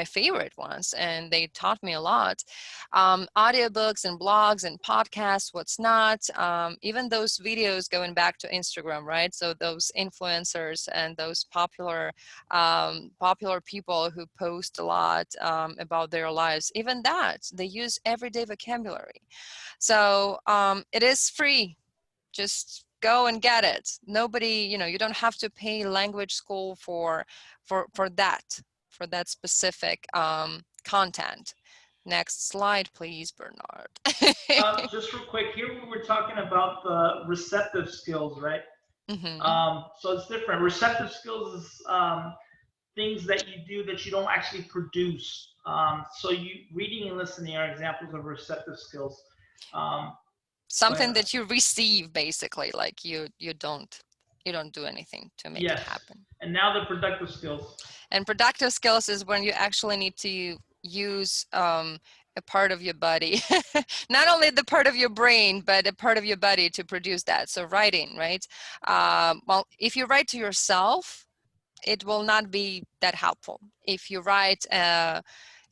favorite ones, and they taught me a lot. Audiobooks and blogs and podcasts, what's not, even those videos going back to Instagram, right? So those influencers and those popular people who post a lot about their lives, even that, they use everyday vocabulary. So it is free. Just go and get it. Nobody, you don't have to pay language school for that specific content. Next slide, please, Bernard. Just real quick, here we were talking about the receptive skills, right? So it's different. Receptive skills is things that you do that you don't actually produce. So reading and listening are examples of receptive skills. Something that you receive, basically, like you don't do anything to make it happen. And now the productive skills. And productive skills is when you actually need to use a part of your body, not only the part of your brain, but a part of your body to produce that. So writing, right? Well, if you write to yourself, it will not be that helpful. If you write,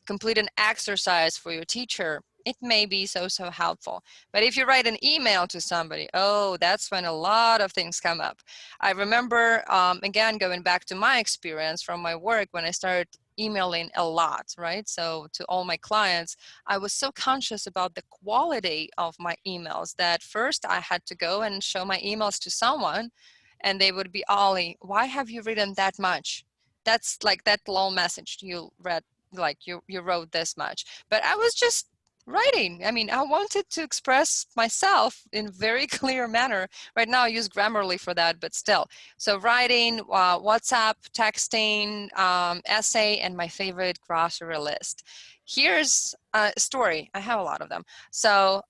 complete an exercise for your teacher, it may be so helpful. But if you write an email to somebody, oh, that's when a lot of things come up. I remember, again, going back to my experience from my work when I started emailing a lot, right? So to all my clients, I was so conscious about the quality of my emails that first I had to go and show my emails to someone, and they would be, Ollie, why have you written that much? That's like that long message you read, like you wrote this much. But I was just writing. I mean, I wanted to express myself in a very clear manner. Right now I use Grammarly for that, but still. So writing, WhatsApp, texting, essay, and my favorite, grocery list. Here's a story. I have a lot of them. So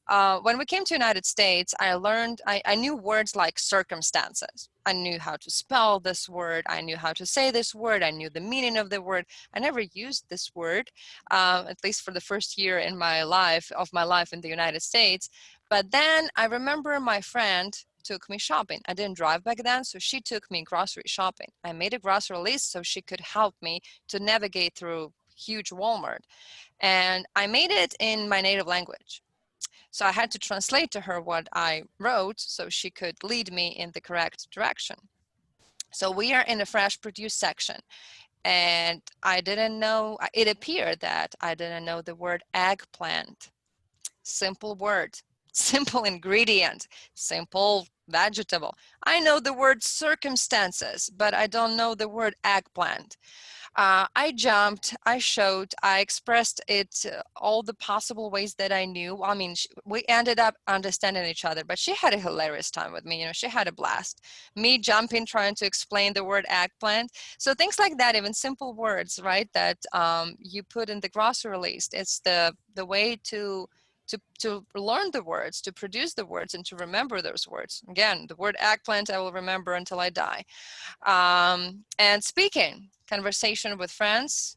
when we came to United States, I learned, I knew words like circumstances. I knew how to spell this word. I knew how to say this word. I knew the meaning of the word. I never used this word, at least for the first year in my life, in the United States. But then I remember my friend took me shopping. I didn't drive back then, so she took me grocery shopping. I made a grocery list so she could help me to navigate through huge Walmart. And I made it in my native language. So I had to translate to her what I wrote so she could lead me in the correct direction. So we are in the fresh produce section, and I didn't know, it appeared that I didn't know the word eggplant. Simple word, simple ingredient, simple vegetable. I know the word circumstances, but I don't know the word eggplant. I jumped, I showed, I expressed it all the possible ways that I knew. I mean, we ended up understanding each other, but she had a hilarious time with me. You know, she had a blast. Me jumping, trying to explain the word eggplant. So things like that, even simple words, right, that you put in the grocery list. It's the way to learn the words, to produce the words, and to remember those words. Again, the word eggplant I will remember until I die. And speaking, conversation with friends,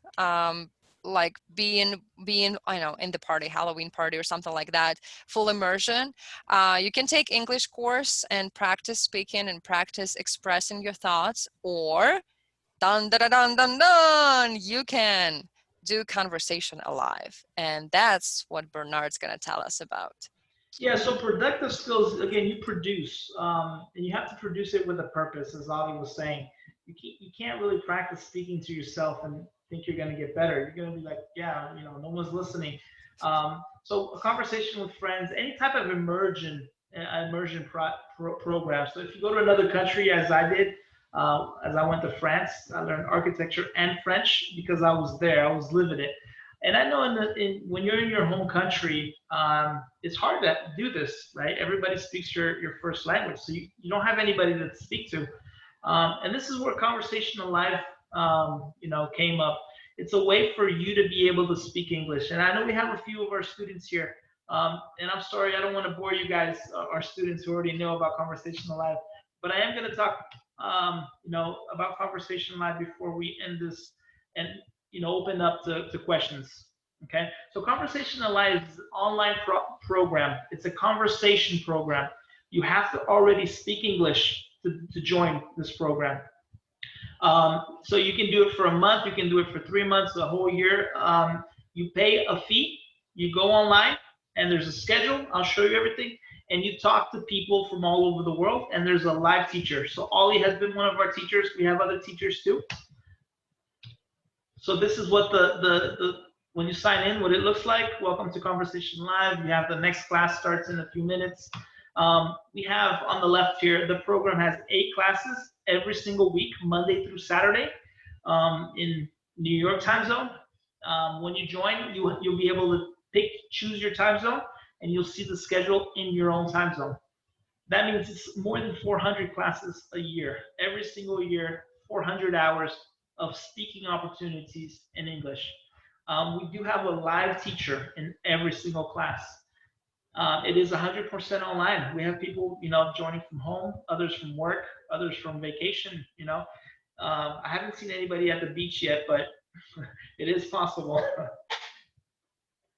like being I know, in the party, Halloween party or something like that, full immersion. You can take English course and practice speaking and practice expressing your thoughts, or dun dun dun dun dun, you can do conversation alive, and that's what Bernard's going to tell us about. Yeah, so productive skills, again, you produce, and you have to produce it with a purpose, as Ollie was saying. You can't really practice speaking to yourself and think you're going to get better. You're going to be like, yeah, you know, no one's listening. So a conversation with friends, any type of immersion program. So if you go to another country, as I did, as I went to France, I learned architecture and French because I was there. I was living it. And I know when you're in your home country, it's hard to do this, right? Everybody speaks your first language, so you don't have anybody to speak to. And this is where conversational life, came up. It's a way for you to be able to speak English. And I know we have a few of our students here. And I'm sorry, I don't want to bore you guys, our students who already know about conversational life. But I am going to talk, about conversational life before we end this and open up to questions. Okay, so Conversational Life is an online program. It's a conversation program. You have to already speak English to join this program. So you can do it for a month, you can do it for 3 months, a whole year. You pay a fee, you go online, and there's a schedule. I'll show you everything. And you talk to people from all over the world, and there's a live teacher. So Ollie has been one of our teachers. We have other teachers too. So this is what when you sign in, what it looks like. Welcome to Conversation Live. You have the next class starts in a few minutes. We have on the left here, the program has 8 classes every single week, Monday through Saturday, in New York time zone. When you join, you'll be able to choose your time zone, and you'll see the schedule in your own time zone. That means it's more than 400 classes a year. Every single year, 400 hours of speaking opportunities in English. We do have a live teacher in every single class. It is 100% online. We have people, joining from home, others from work, others from vacation. I haven't seen anybody at the beach yet, but it is possible.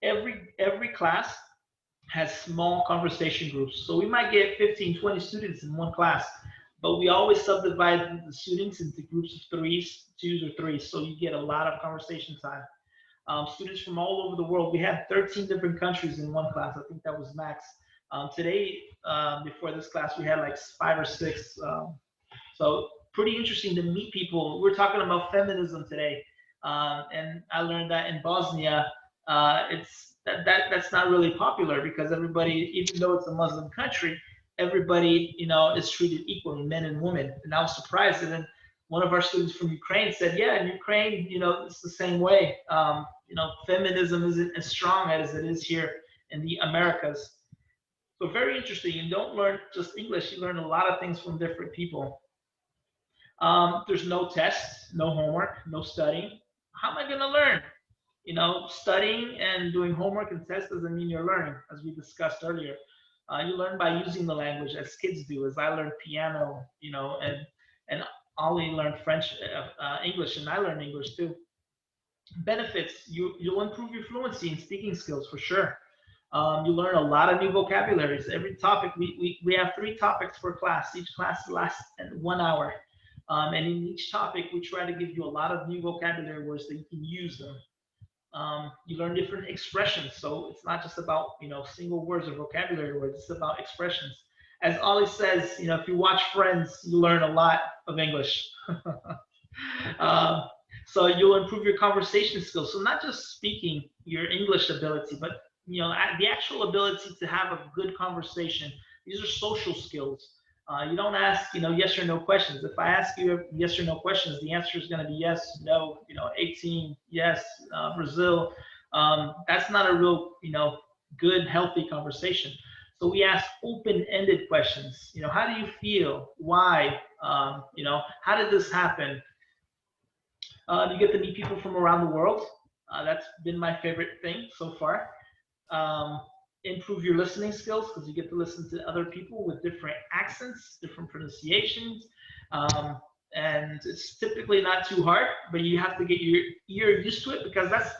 Every class has small conversation groups. So we might get 15, 20 students in one class, but we always subdivide the students into groups of threes, twos, or threes. So you get a lot of conversation time. Students from all over the world. We had 13 different countries in one class. I think that was max. Today, before this class, we had like 5 or 6. So pretty interesting to meet people. We're talking about feminism today, and I learned that in Bosnia, that's not really popular because everybody, even though it's a Muslim country, everybody is treated equally, men and women. And I was surprised. And then one of our students from Ukraine said, "Yeah, in Ukraine, it's the same way. Feminism isn't as strong as it is here in the Americas." So very interesting. You don't learn just English. You learn a lot of things from different people. There's no tests, no homework, no studying. How am I going to learn? Studying and doing homework and tests doesn't mean you're learning, as we discussed earlier. You learn by using the language, as kids do. As I learned piano, and Ollie learned French, English, and I learned English too. Benefits: you'll improve your fluency and speaking skills for sure. You learn a lot of new vocabularies. Every topic, we have 3 topics per class. Each class lasts 1 hour. And in each topic, we try to give you a lot of new vocabulary words that you can use them. You learn different expressions. So it's not just about, single words or vocabulary words. It's about expressions. As Ollie says, if you watch Friends, you learn a lot of English. So you'll improve your conversation skills. So not just speaking, your English ability, but the actual ability to have a good conversation. These are social skills. You don't ask, yes or no questions. If I ask you yes or no questions, the answer is going to be yes, no, 18, yes, Brazil. That's not a real, good, healthy conversation. So we ask open-ended questions. How do you feel? Why? How did this happen? You get to meet people from around the world. That's been my favorite thing so far. Improve your listening skills because you get to listen to other people with different accents, different pronunciations. And it's typically not too hard, but you have to get your ear used to it because that's,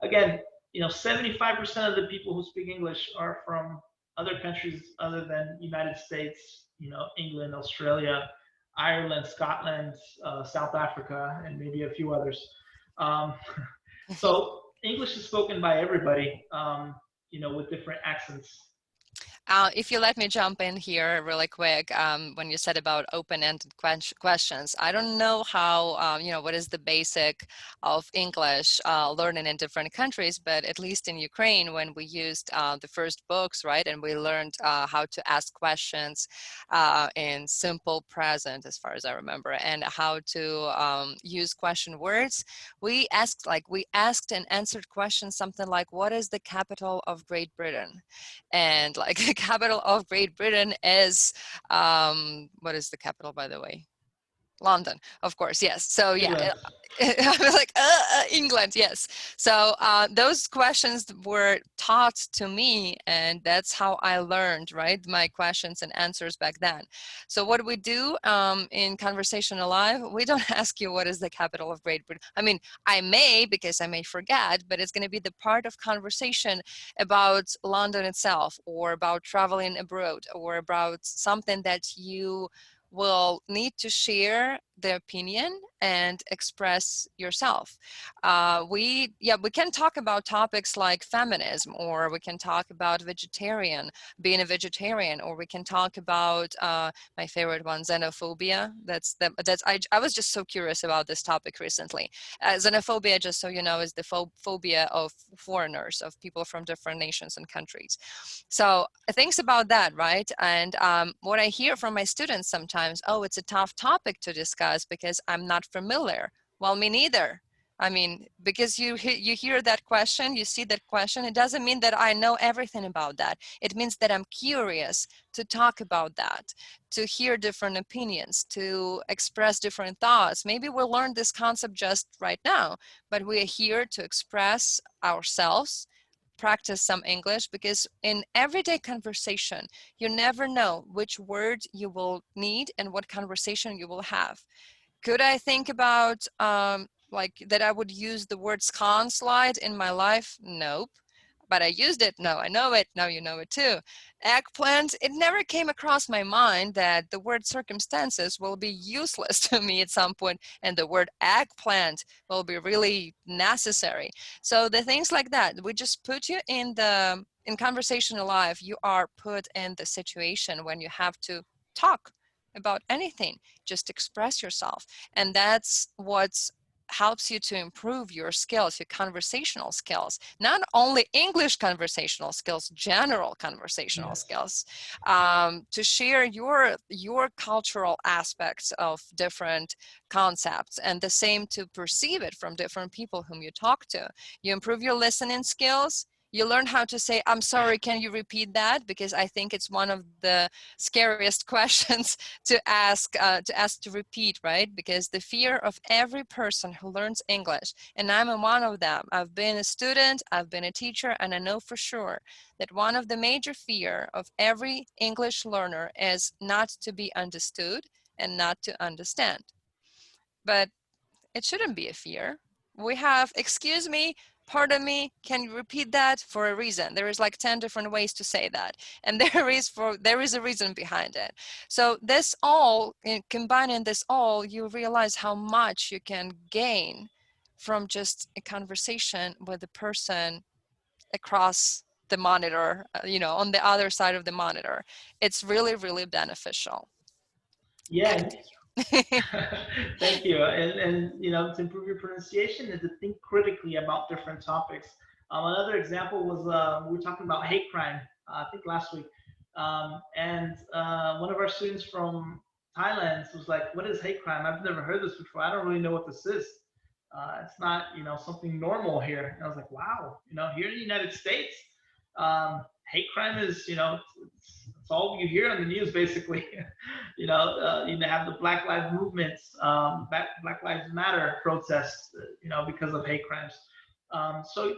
again, 75% of the people who speak English are from other countries other than United States, England, Australia, Ireland, Scotland, South Africa, and maybe a few others. So English is spoken by everybody, with different accents. If you let me jump in here really quick, when you said about open-ended questions, I don't know how, what is the basic of English learning in different countries, but at least in Ukraine, when we used the first books, right, and we learned how to ask questions in simple present, as far as I remember, and how to use question words, we asked and answered questions something like, what is the capital of Great Britain? And like the capital of Great Britain is, what is the capital, by the way? London, of course, yes. So yeah, I was like, England, yes. So those questions were taught to me, and that's how I learned, right, my questions and answers back then. So what we do in Conversation Alive, we don't ask you what is the capital of Great Britain. I mean, I may, because I may forget, but it's going to be the part of conversation about London itself, or about traveling abroad, or about something that you will need to share the opinion and express yourself. We can talk about topics like feminism, or we can talk about being a vegetarian, or we can talk about my favorite one, xenophobia. I was just so curious about this topic recently. Xenophobia, just so you know, is the phobia of foreigners, of people from different nations and countries. So things about that, right? And what I hear from my students sometimes, oh, it's a tough topic to discuss because I'm not familiar. Well, me neither. I mean, because you hear that question, you see that question, it doesn't mean that I know everything about that. It means that I'm curious to talk about that, to hear different opinions, to express different thoughts. Maybe we'll learn this concept just right now, but we are here to express ourselves, practice some English, because in everyday conversation, you never know which word you will need and what conversation you will have. Could I think about like that I would use the word slide in my life? Nope. But I used it. No, I know it. Now you know it too. Eggplant, it never came across my mind that the word circumstances will be useless to me at some point, and the word eggplant will be really necessary. So the things like that, we just put you in conversational life, you are put in the situation when you have to talk about anything, just express yourself. And that's what helps you to improve your skills, your conversational skills, not only English conversational skills, general conversational Yes. skills, to share your cultural aspects of different concepts, and the same to perceive it from different people whom you talk to. You improve your listening skills. You learn how to say, I'm sorry, can you repeat that? Because I think it's one of the scariest questions to repeat, right? Because the fear of every person who learns English, and I'm one of them. I've been a student, I've been a teacher, and I know for sure that one of the major fear of every English learner is not to be understood and not to understand. But it shouldn't be a fear. We have, excuse me, pardon me, can you repeat that, for a reason. There is like 10 different ways to say that. And there is a reason behind it. So this all, in combining this all, you realize how much you can gain from just a conversation with the person across the monitor, on the other side of the monitor. It's really, really beneficial. Back Yeah. to you. Thank you. And to improve your pronunciation and to think critically about different topics. Another example was we were talking about hate crime, I think last week. And one of our students from Thailand was like, "What is hate crime? I've never heard this before. I don't really know what this is. It's not, something normal here." And I was like, "Wow, here in the United States, hate crime is, it's all you hear on the news, basically." You have the Black Lives movements, Black Lives Matter protests, because of hate crimes. So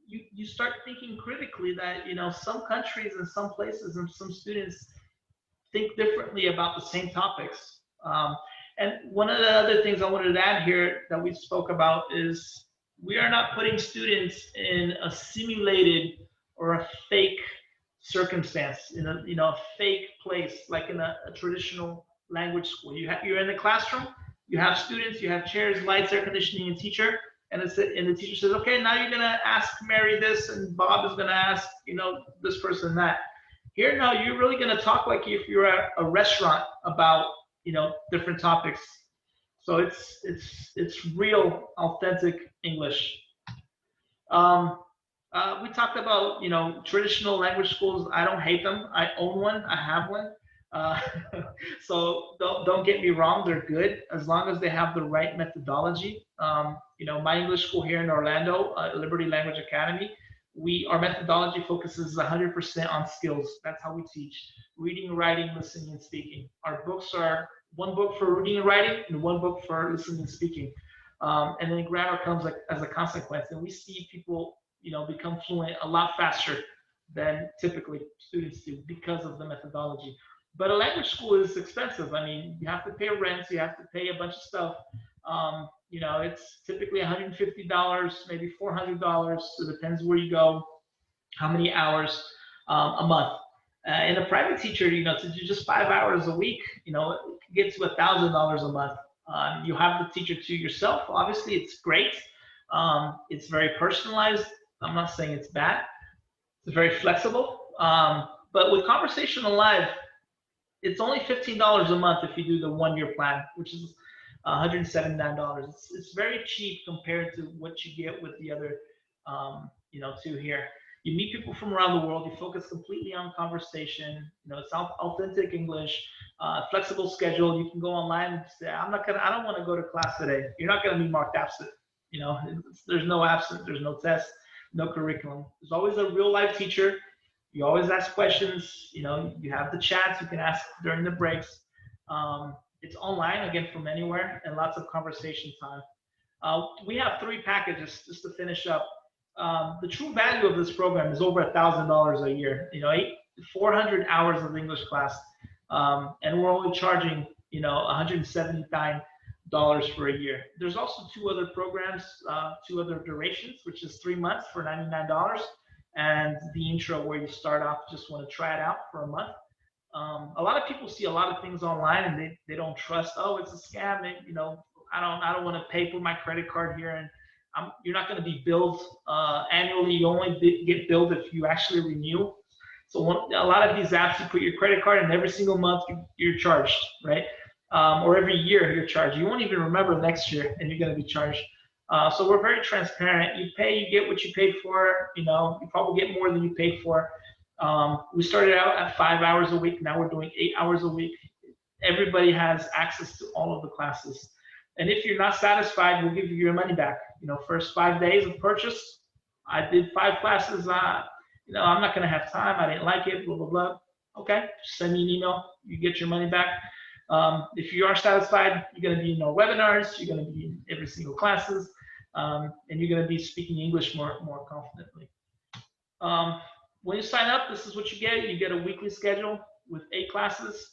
you start thinking critically that, some countries and some places and some students think differently about the same topics. And one of the other things I wanted to add here that we spoke about is we are not putting students in a simulated or a fake circumstance, in a fake place, like in a traditional language school. You're in the classroom, you have students, you have chairs, lights, air conditioning, and teacher, and the teacher says, "Okay, now you're gonna ask Mary this, and Bob is gonna ask, this person that." Here, now you're really gonna talk like if you're at a restaurant about, different topics. So it's real, authentic English. Um, we talked about, traditional language schools. I don't hate them. I own one. I have one. Uh, so don't get me wrong. They're good as long as they have the right methodology. My English school here in Orlando, Liberty Language Academy, our methodology focuses 100% on skills. That's how we teach: reading, writing, listening, and speaking. Our books are one book for reading and writing and one book for listening and speaking. And then grammar comes as a consequence. And we see people, become fluent a lot faster than typically students do because of the methodology. But a language school is expensive. I mean, you have to pay rent, you have to pay a bunch of stuff. It's typically $150, maybe $400. So it depends where you go, how many hours a month. And a private teacher, to do just 5 hours a week, it gets to $1,000 a month. You have the teacher to yourself. Obviously, it's great. It's very personalized. I'm not saying it's bad. It's very flexible. But with Conversational Live, it's only $15 a month if you do the 1-year plan, which is $179. It's very cheap compared to what you get with the other, two here. You meet people from around the world. You focus completely on conversation. It's authentic English, flexible schedule. You can go online and say, I don't want to go to class today. You're not going to be marked absent. You know, there's no absent, there's no test, no curriculum. There's always a real life teacher. You always ask questions. You know, you have the chats you can ask during the breaks. It's online, again, from anywhere, and lots of conversation time. We have 3 packages just to finish up. The true value of this program is over $1,000 a year. You know, 400 hours of English class, and we're only charging, you know, $179 for a year. There's also 2 other programs, 2 other durations, which is 3 months for $99, and the intro where you start off, just want to try it out for a month. A lot of people see a lot of things online and they don't trust. Oh, it's a scam. You know, I don't want to pay for my credit card here, and you're not going to be billed annually. You only get billed if you actually renew. So a lot of these apps, you put your credit card, and every single month you're charged, right? Or every year you're charged. You won't even remember next year, and you're going to be charged. So we're very transparent. You pay, you get what you paid for. You know, you probably get more than you paid for. We started out at 5 hours a week. Now we're doing 8 hours a week. Everybody has access to all of the classes. And if you're not satisfied, we'll give you your money back. You know, first 5 days of purchase, I did 5 classes. You know, I'm not going to have time. I didn't like it, blah, blah, blah. Okay, just send me an email. You get your money back. If you are satisfied, you're going to be in our webinars. You're going to be in every single classes. And you're going to be speaking English more confidently. When you sign up, this is what you get. You get a weekly schedule with 8 classes.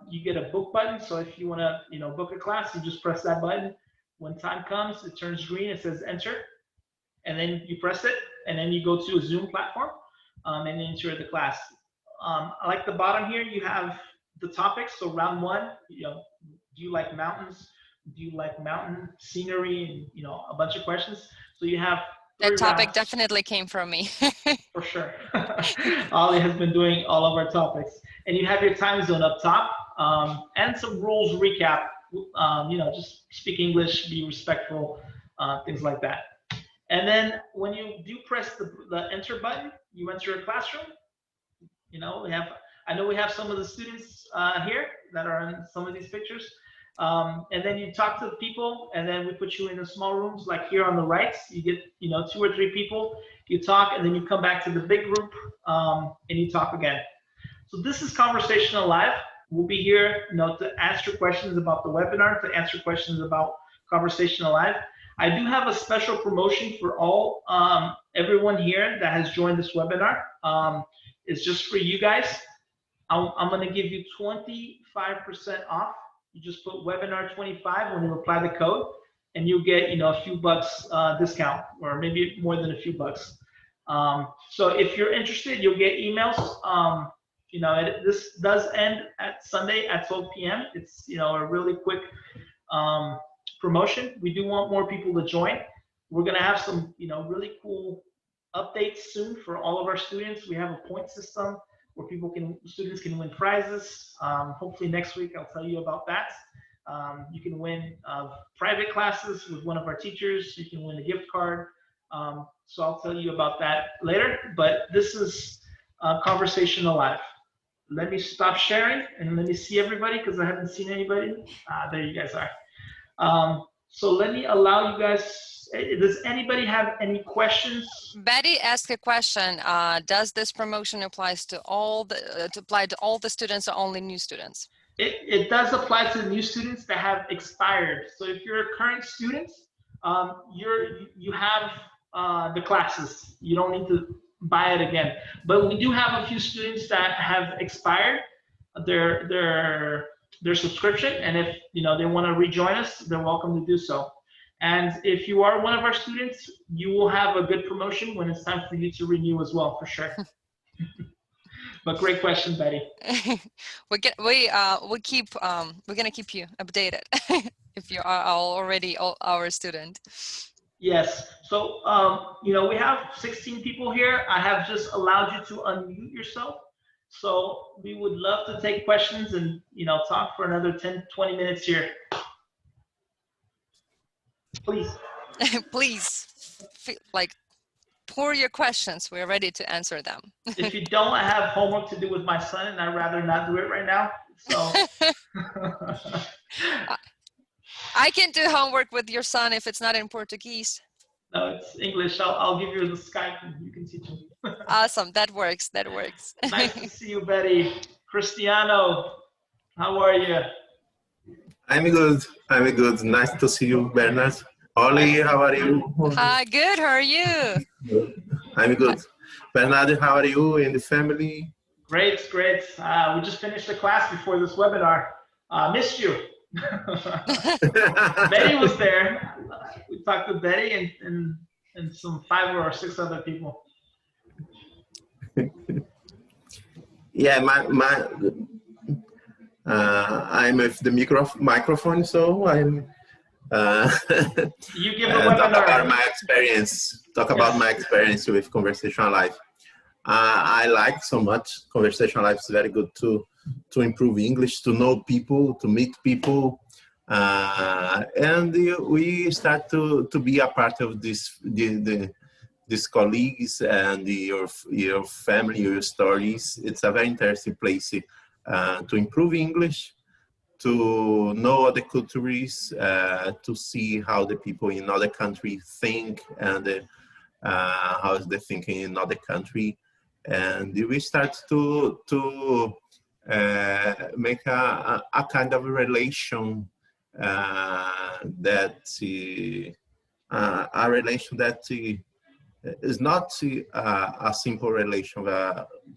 You get a book button. So if you want to, you know, book a class, you just press that button. When time comes, it turns green. It says enter, and then you press it, and then you go to a Zoom platform and enter the class. I like the bottom here. You have the topics. So round 1, you know, do you like mountains? Do you like mountain scenery? And, you know, a bunch of questions. So you have that topic definitely came from me. For sure. Ollie has been doing all of our topics. And you have your time zone up top, and some rules recap. You know, just speak English, be respectful, things like that. And then when you do press the enter button, you enter a classroom. You know, I know we have some of the students here that are in some of these pictures. And then you talk to people, and then we put you in the small rooms, like here on the right. You get, you know, 2 or 3 people. You talk, and then you come back to the big group, and you talk again. So this is Conversational Live. We'll be here, you know, to answer questions about the webinar, to answer questions about Conversational Live. I do have a special promotion for all everyone here that has joined this webinar. It's just for you guys. I'm going to give you 25% off. You just put webinar 25 when you apply the code, and you'll get, you know, a few bucks discount, or maybe more than a few bucks. So if you're interested, you'll get emails. You know, this does end at Sunday at 12 p.m. It's, you know, a really quick promotion. We do want more people to join. We're going to have some, you know, really cool updates soon for all of our students. We have a point system where students can win prizes. Hopefully next week I'll tell you about that. You can win private classes with one of our teachers. You can win a gift card. So I'll tell you about that later. But this is Conversational Live. Let me stop sharing and let me see everybody, because I haven't seen anybody. There you guys are. So let me allow you guys. Does anybody have any questions? Betty asked a question. Does this promotion applies to all the students, or only new students? It does apply to new students that have expired. So if you're a current student, you have the classes. You don't need to buy it again. But we do have a few students that have expired their subscription, and if, you know, they want to rejoin us, they're welcome to do so. And if you are one of our students, you will have a good promotion when it's time for you to renew as well, for sure. But great question, Betty. We're gonna keep you updated if you are already our student. Yes. So you know, we have 16 people here. I have just allowed you to unmute yourself. So we would love to take questions and, you know, talk for another 10-20 minutes here. Please. Please, like, pour your questions. We're ready to answer them. If you don't, I have homework to do with my son, and I'd rather not do it right now. So I can do homework with your son if it's not in Portuguese. No, it's English. I'll give you the Skype and you can teach him. Awesome. That works. That works. Nice to see you, Betty. Cristiano, how are you? I'm good. I'm good. Nice to see you, Bernard. Ollie, how are you? Hi, good. How are you? I'm good. Bernard, how are you and the family? Great, great. We just finished the class before this webinar. Missed you. Betty was there. We talked to Betty and some 5 or 6 other people. Yeah, I'm with the microphone, so I'm. You give a webinar. Talk about my experience. Talk about my experience with Conversational Life. I like so much. Conversational Life is very good to improve English, to know people, to meet people, and we start to be a part of this these colleagues and your family, your stories. It's a very interesting place to improve English, to know other cultures, to see how the people in other countries think and how is the thinking in other country. And we start to make a kind of relation that a relation that is not a simple relation.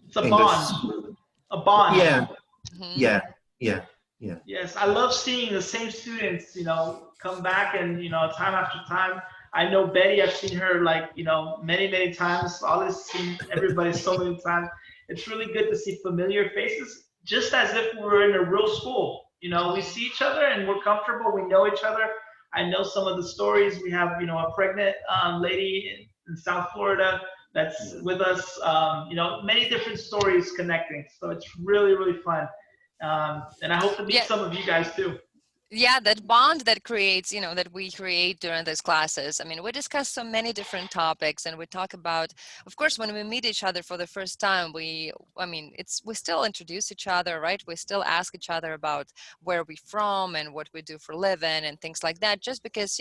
It's a bond. A bond. Yeah, Mhm. yeah. Yes, I love seeing the same students, come back and, time after time. I know Betty, I've seen her many, many times. Always seen everybody so many times. It's really good to see familiar faces, just as if we were in a real school. We see each other and we're comfortable. We know each other. I know some of the stories. We have, a pregnant lady in South Florida that's with us. Many different stories connecting. So it's really, really fun. And I hope to meet some of you guys too. Yeah, that bond that creates, that we create during these classes. I mean, we discuss so many different topics and we talk about, of course, when we meet each other for the first time, we still introduce each other, right? We still ask each other about where we're from and what we do for a living and things like that, just because,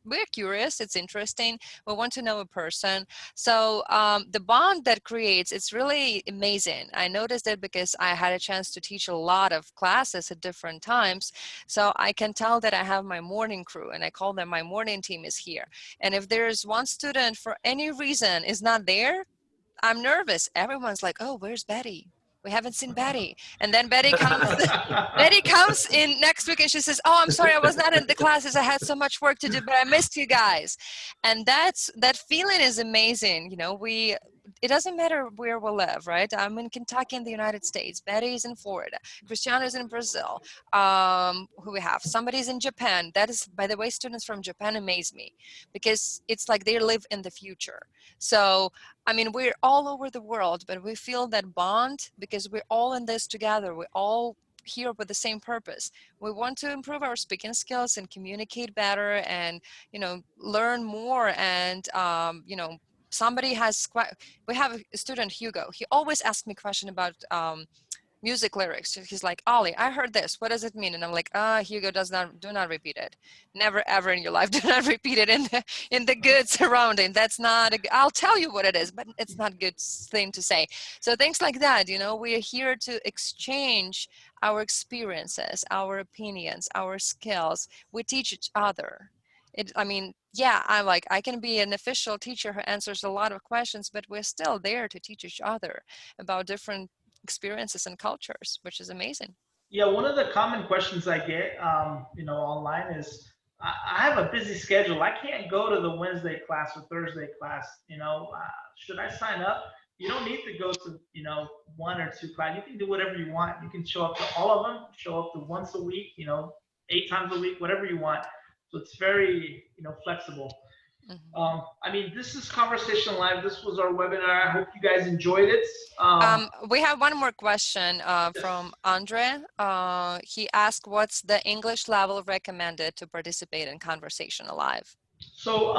we're curious, it's interesting. We want to know a person. So the bond that creates, it's really amazing. I noticed it because I had a chance to teach a lot of classes at different times. So I can tell that I have my morning crew and I call them my morning team is here. And if there's one student for any reason is not there, I'm nervous. Everyone's like, oh, where's Betty? We haven't seen Betty. And then Betty comes in next week and she says, oh, I'm sorry, I was not in the classes. I had so much work to do, but I missed you guys. And that feeling is amazing. It doesn't matter where we live, right? I'm in Kentucky in the United States. Betty is in Florida. Cristiano is in Brazil. Who we have? Somebody's in Japan. That is, by the way, students from Japan amaze me because it's like they live in the future. So, we're all over the world, but we feel that bond because we're all in this together. We're all here with the same purpose. We want to improve our speaking skills and communicate better and, learn more and, somebody has we have a student, Hugo. He always asks me a question about music lyrics. He's like, Ollie, I heard this. What does it mean? And I'm like, Hugo, do not repeat it. Never ever in your life do not repeat it in the good surrounding. That's not. I'll tell you what it is, but it's not a good thing to say. So things like that. We're here to exchange our experiences, our opinions, our skills. We teach each other. I can be an official teacher who answers a lot of questions, but we're still there to teach each other about different experiences and cultures, which is amazing. Yeah, one of the common questions I get, online is, I have a busy schedule. I can't go to the Wednesday class or Thursday class. Should I sign up? You don't need to go to, 1 or 2 classes. You can do whatever you want. You can show up to all of them, show up to once a week, 8 times a week, whatever you want. So it's very, flexible. Mm-hmm. This is Conversation Live. This was our webinar. I hope you guys enjoyed it. We have one more question from Andre. He asked, what's the English level recommended to participate in Conversation Live? So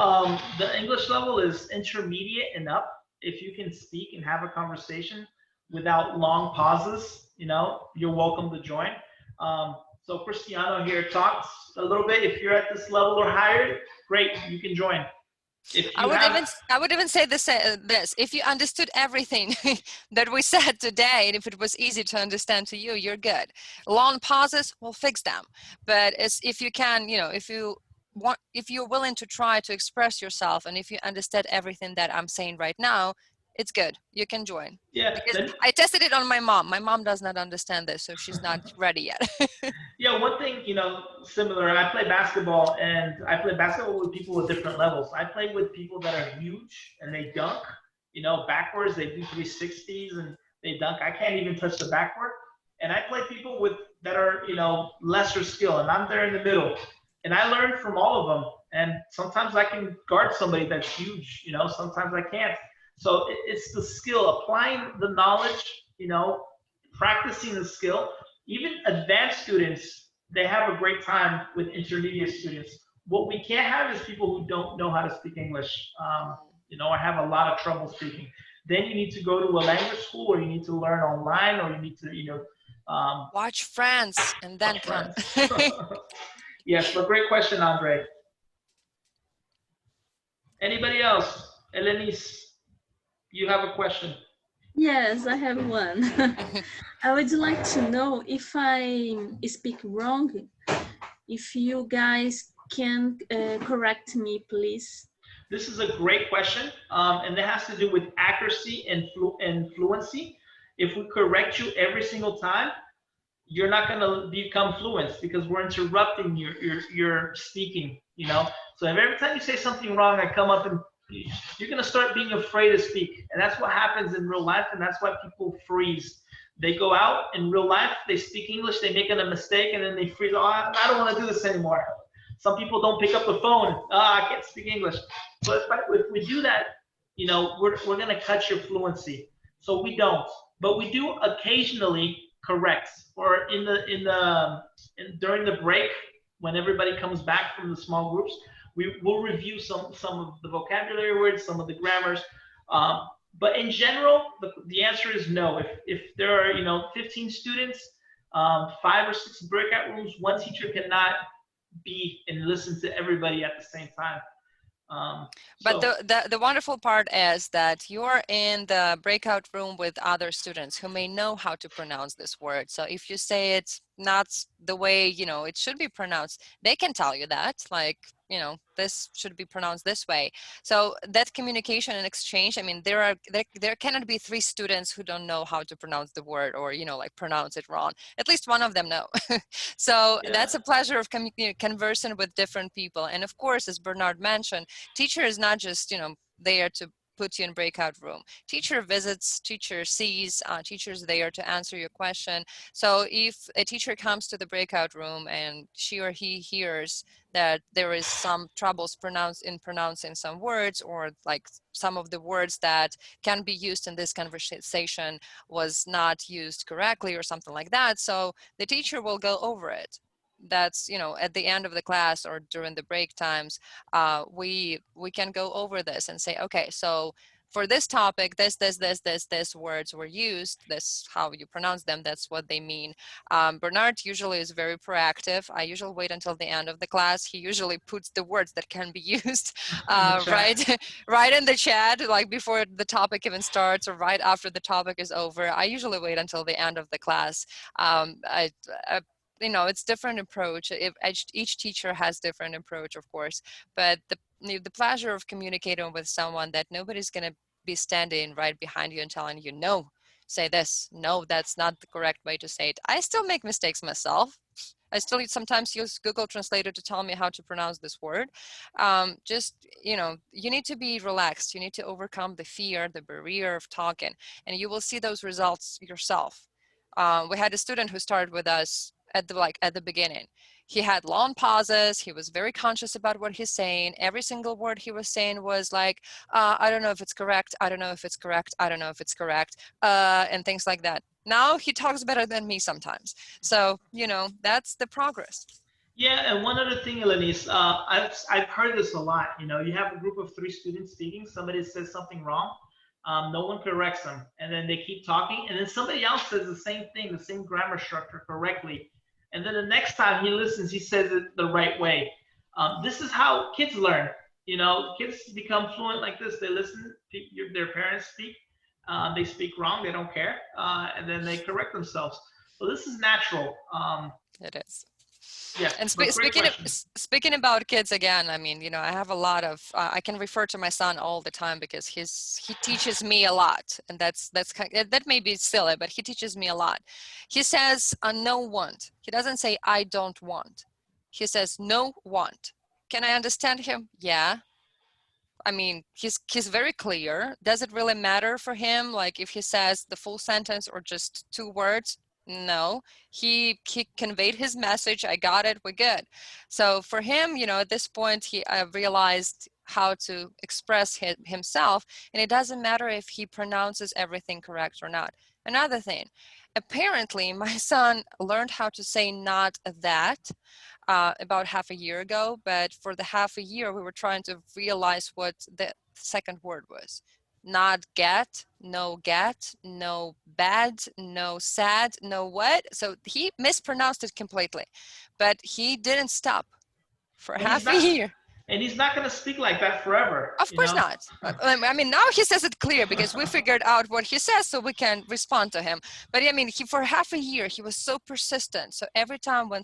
the English level is intermediate and up. If you can speak and have a conversation without long pauses, you're welcome to join. So Cristiano here talks a little bit. If you're at this level or higher, great, you can join. If you I would even say this, if you understood everything that we said today, and if it was easy to understand to you, you're good. Long pauses, we'll fix them. But if you can, if you're willing to try to express yourself, and if you understood everything that I'm saying right now, it's good. You can join. Yeah. Because I tested it on my mom. My mom does not understand this, so she's not ready yet. Yeah, one thing, similar, I play basketball, and I play basketball with people with different levels. I play with people that are huge and they dunk, backwards, they do 360s and they dunk. I can't even touch the backboard. And I play people that are, lesser skill, and I'm there in the middle. And I learn from all of them. And sometimes I can guard somebody that's huge, sometimes I can't. So it's the skill, applying the knowledge, practicing the skill. Even advanced students, they have a great time with intermediate students. What we can't have is people who don't know how to speak English, or have a lot of trouble speaking. Then you need to go to a language school, or you need to learn online, or you need to, watch Friends and then come. Yes, but great question, Andre. Anybody else? Elenice, you have a question. Yes, I have one. I would like to know if I speak wrong, if you guys can correct me, please. This is a great question, and it has to do with accuracy and fluency. If we correct you every single time, you're not going to become fluent because we're interrupting your speaking, So if every time you say something wrong, I come up and you're going to start being afraid to speak. And that's what happens in real life, and that's why people freeze. They go out in real life, they speak English, they make a mistake, and then they freeze. Oh, I don't want to do this anymore. Some people don't pick up the phone. I can't speak English. But if we do that, we're going to cut your fluency. So we don't. But we do occasionally correct, or during the break, when everybody comes back from the small groups, we'll review some of the vocabulary words, some of the grammars. But in general, the answer is no. If there are 15 students, 5 or 6 breakout rooms, one teacher cannot be and listen to everybody at the same time. But the wonderful part is that you're in the breakout room with other students who may know how to pronounce this word. So if you say it's not the way it should be pronounced, they can tell you that, like, this should be pronounced this way. So that communication and exchange, I mean, there cannot be 3 students who don't know how to pronounce the word, or like pronounce it wrong. At least one of them know. So yeah. That's a pleasure of conversing with different people. And of course, as Bernard mentioned, teacher is not just there to put you in breakout room. Teacher visits, teacher sees, teacher's there to answer your question. So if a teacher comes to the breakout room and she or he hears that there is some troubles pronouncing some words, or like some of the words that can be used in this conversation was not used correctly or something like that, so the teacher will go over it. That's at the end of the class or during the break times, we can go over this and say, okay, so for this topic, this words were used, this how you pronounce them, that's what they mean. Bernard usually is very proactive. I usually wait until the end of the class. He usually puts the words that can be used right in the chat, like before the topic even starts or right after the topic is over. I usually wait until the end of the class. It's different approach. Each teacher has different approach, of course, but the pleasure of communicating with someone that nobody's going to be standing right behind you and telling you, no, say this, no, that's not the correct way to say it. I still make mistakes myself. I still sometimes use Google Translator to tell me how to pronounce this word. You need to be relaxed. You need to overcome the fear, the barrier of talking, and you will see those results yourself. We had a student who started with us at the beginning. He had long pauses. He was very conscious about what he's saying. Every single word he was saying was like, I don't know if it's correct. I don't know if it's correct. I don't know if it's correct. And things like that. Now he talks better than me sometimes. So, that's the progress. Yeah, and one other thing, Elenice, I've heard this a lot. You have a group of 3 students speaking. Somebody says something wrong. No one corrects them. And then they keep talking. And then somebody else says the same thing, the same grammar structure correctly. and then the next time he listens, he says it the right way. This is how kids learn. You know, kids become fluent like this. They listen to their parents speak. They speak wrong. They don't care, and then they correct themselves. So this is natural. It is. Yeah. And Great question. speaking about kids again, I mean, you know, I have a lot of, I can refer to my son all the time because he teaches me a lot, and that may be silly, but he teaches me a lot. He says, no want. He doesn't say, I don't want. He says, no want. Can I understand him? Yeah. I mean, he's very clear. Does it really matter for him, like if he says the full sentence or just 2 words? No, he conveyed his message. I got it. We're good. So for him, you know, at this point, he realized how to express himself, and it doesn't matter if he pronounces everything correct or not. Another thing, apparently, my son learned how to say not that about half a year ago, but for the half a year, we were trying to realize what the second word was. Not get, no bad, no sad, no what. So he mispronounced it completely, but he didn't stop for half a year. And he's not going to speak like that forever. Of course not. I mean, now he says it clear because we figured out what he says so we can respond to him. But I mean, for half a year, he was so persistent. So every time when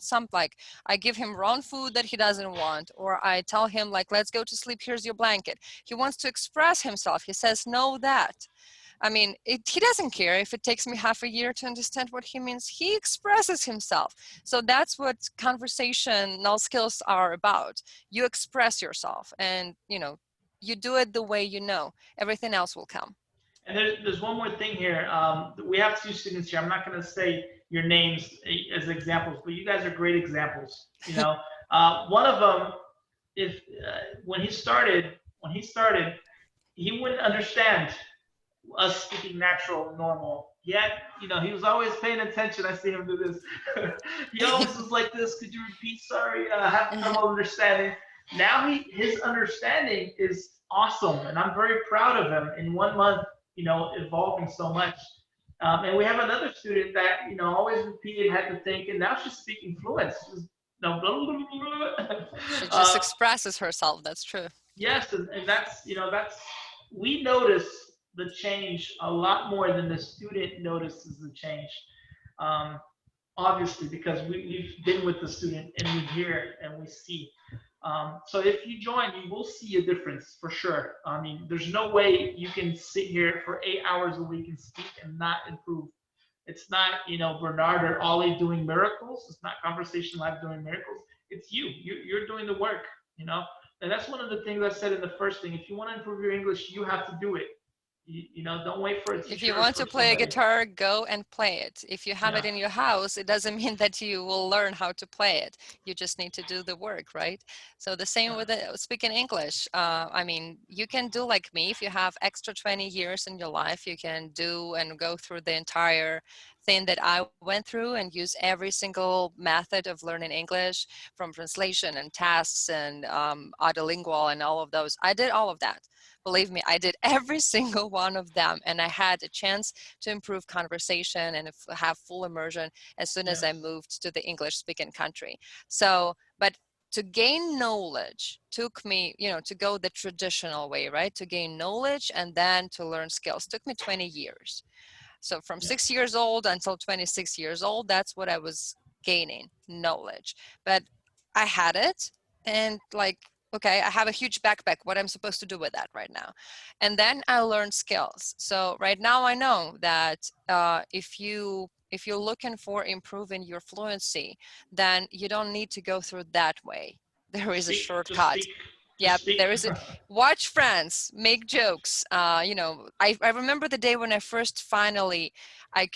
I give him wrong food that he doesn't want, or I tell him like, let's go to sleep, here's your blanket. He wants to express himself. He says, no, that. I mean, he doesn't care if it takes me half a year to understand what he means. He expresses himself. So that's what conversational skills are about. You express yourself, and you know, you do it the way you know. Everything else will come. And there's one more thing here. We have 2 students here. I'm not going to say your names as examples, but you guys are great examples. You know, one of them, when he started, he wouldn't understand us speaking natural, normal. Yet, you know, he was always paying attention. I see him do this. He always was like this. Could you repeat? Sorry, I have trouble understanding. Now his understanding is awesome, and I'm very proud of him. In 1 month, you know, evolving so much. And we have another student that, you know, always repeated, had to think, and now she's speaking fluent. She's, blah, blah, blah, blah. She just expresses herself. That's true. Yes, and that's, you know, we notice the change a lot more than the student notices the change. Obviously, because we've been with the student and we hear and we see. So if you join, you will see a difference for sure. I mean, there's no way you can sit here for 8 hours a week and speak and not improve. It's not, you know, Bernard or Ollie doing miracles. It's not Conversation Live doing miracles. It's you. You're doing the work, you know. And that's one of the things I said in the first thing. If you want to improve your English, you have to do it. You know, don't wait for it. If you want to play a guitar, go and play it. If you have it in your house, it doesn't mean that you will learn how to play it. You just need to do the work, right? So the same with speaking English. I mean, you can do like me. If you have extra 20 years in your life, you can do and go through the entire thing that I went through and use every single method of learning English, from translation and tasks and autolingual and all of those. I did all of that. Believe me, I did every single one of them, and I had a chance to improve conversation and have full immersion as soon as I moved to the English-speaking country. So, but to gain knowledge took me, you know, to go the traditional way, right? To gain knowledge and then to learn skills took me 20 years. So from 6 years old until 26 years old, that's what I was gaining, knowledge. But I had it, and like, okay, I have a huge backpack, what I'm supposed to do with that right now. And then I learned skills. So right now I know that if you're looking for improving your fluency, then you don't need to go through that way. There is a shortcut. Yeah, there is a watch friends, make jokes. You know, I remember the day when I first finally,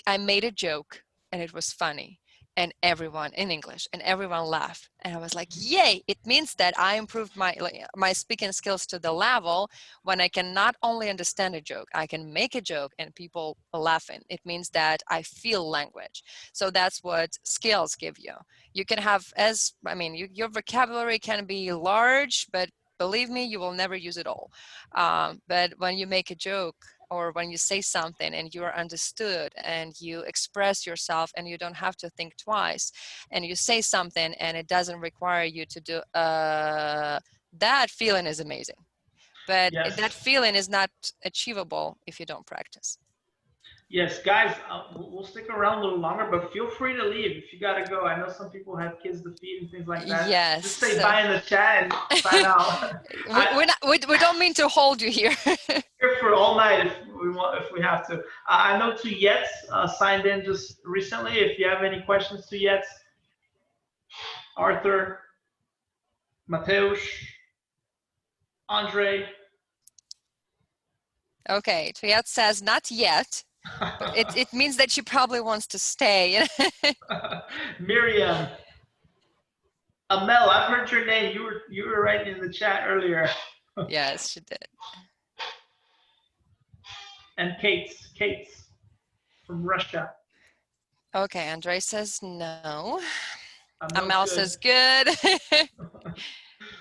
I made a joke and it was funny. And everyone in English, and everyone laughed, and I was like, yay, it means that I improved my speaking skills to the level when I can not only understand a joke, I can make a joke and people are laughing. It means that I feel language. So that's what skills give you. You can have your vocabulary can be large, but believe me, you will never use it all. But when you make a joke, or when you say something and you are understood and you express yourself and you don't have to think twice, and you say something and it doesn't require you to do, that feeling is amazing. But Yes. that feeling is not achievable if you don't practice. Yes, guys, we'll stick around a little longer, but feel free to leave if you gotta go. I know some people have kids to feed and things like that. Yes. Just say bye in the chat and sign out. we don't mean to hold you here. Here for all night if we have to. I know two Yets signed in just recently. If you have any questions to Yets, Arthur, Mateusz, Andre. Okay, Tuyat says not yet. But it means that she probably wants to stay. Miriam, Amel, I've heard your name. You were writing in the chat earlier. Yes, she did. And Kate from Russia. Okay, Andre says no. Amel's Amel good. says good.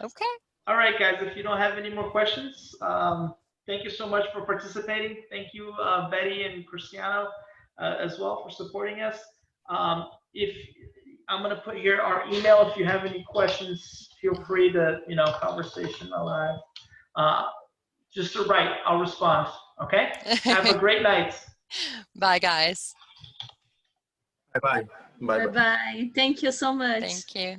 Okay. All right, guys. If you don't have any more questions, thank you so much for participating. Thank you, Betty and Cristiano, as well for supporting us. If I'm going to put here our email. If you have any questions, feel free to, conversation alive. Just to write, I'll respond. Okay. Have a great night. Bye, guys. Bye-bye. Bye-bye. Bye-bye. Thank you so much. Thank you.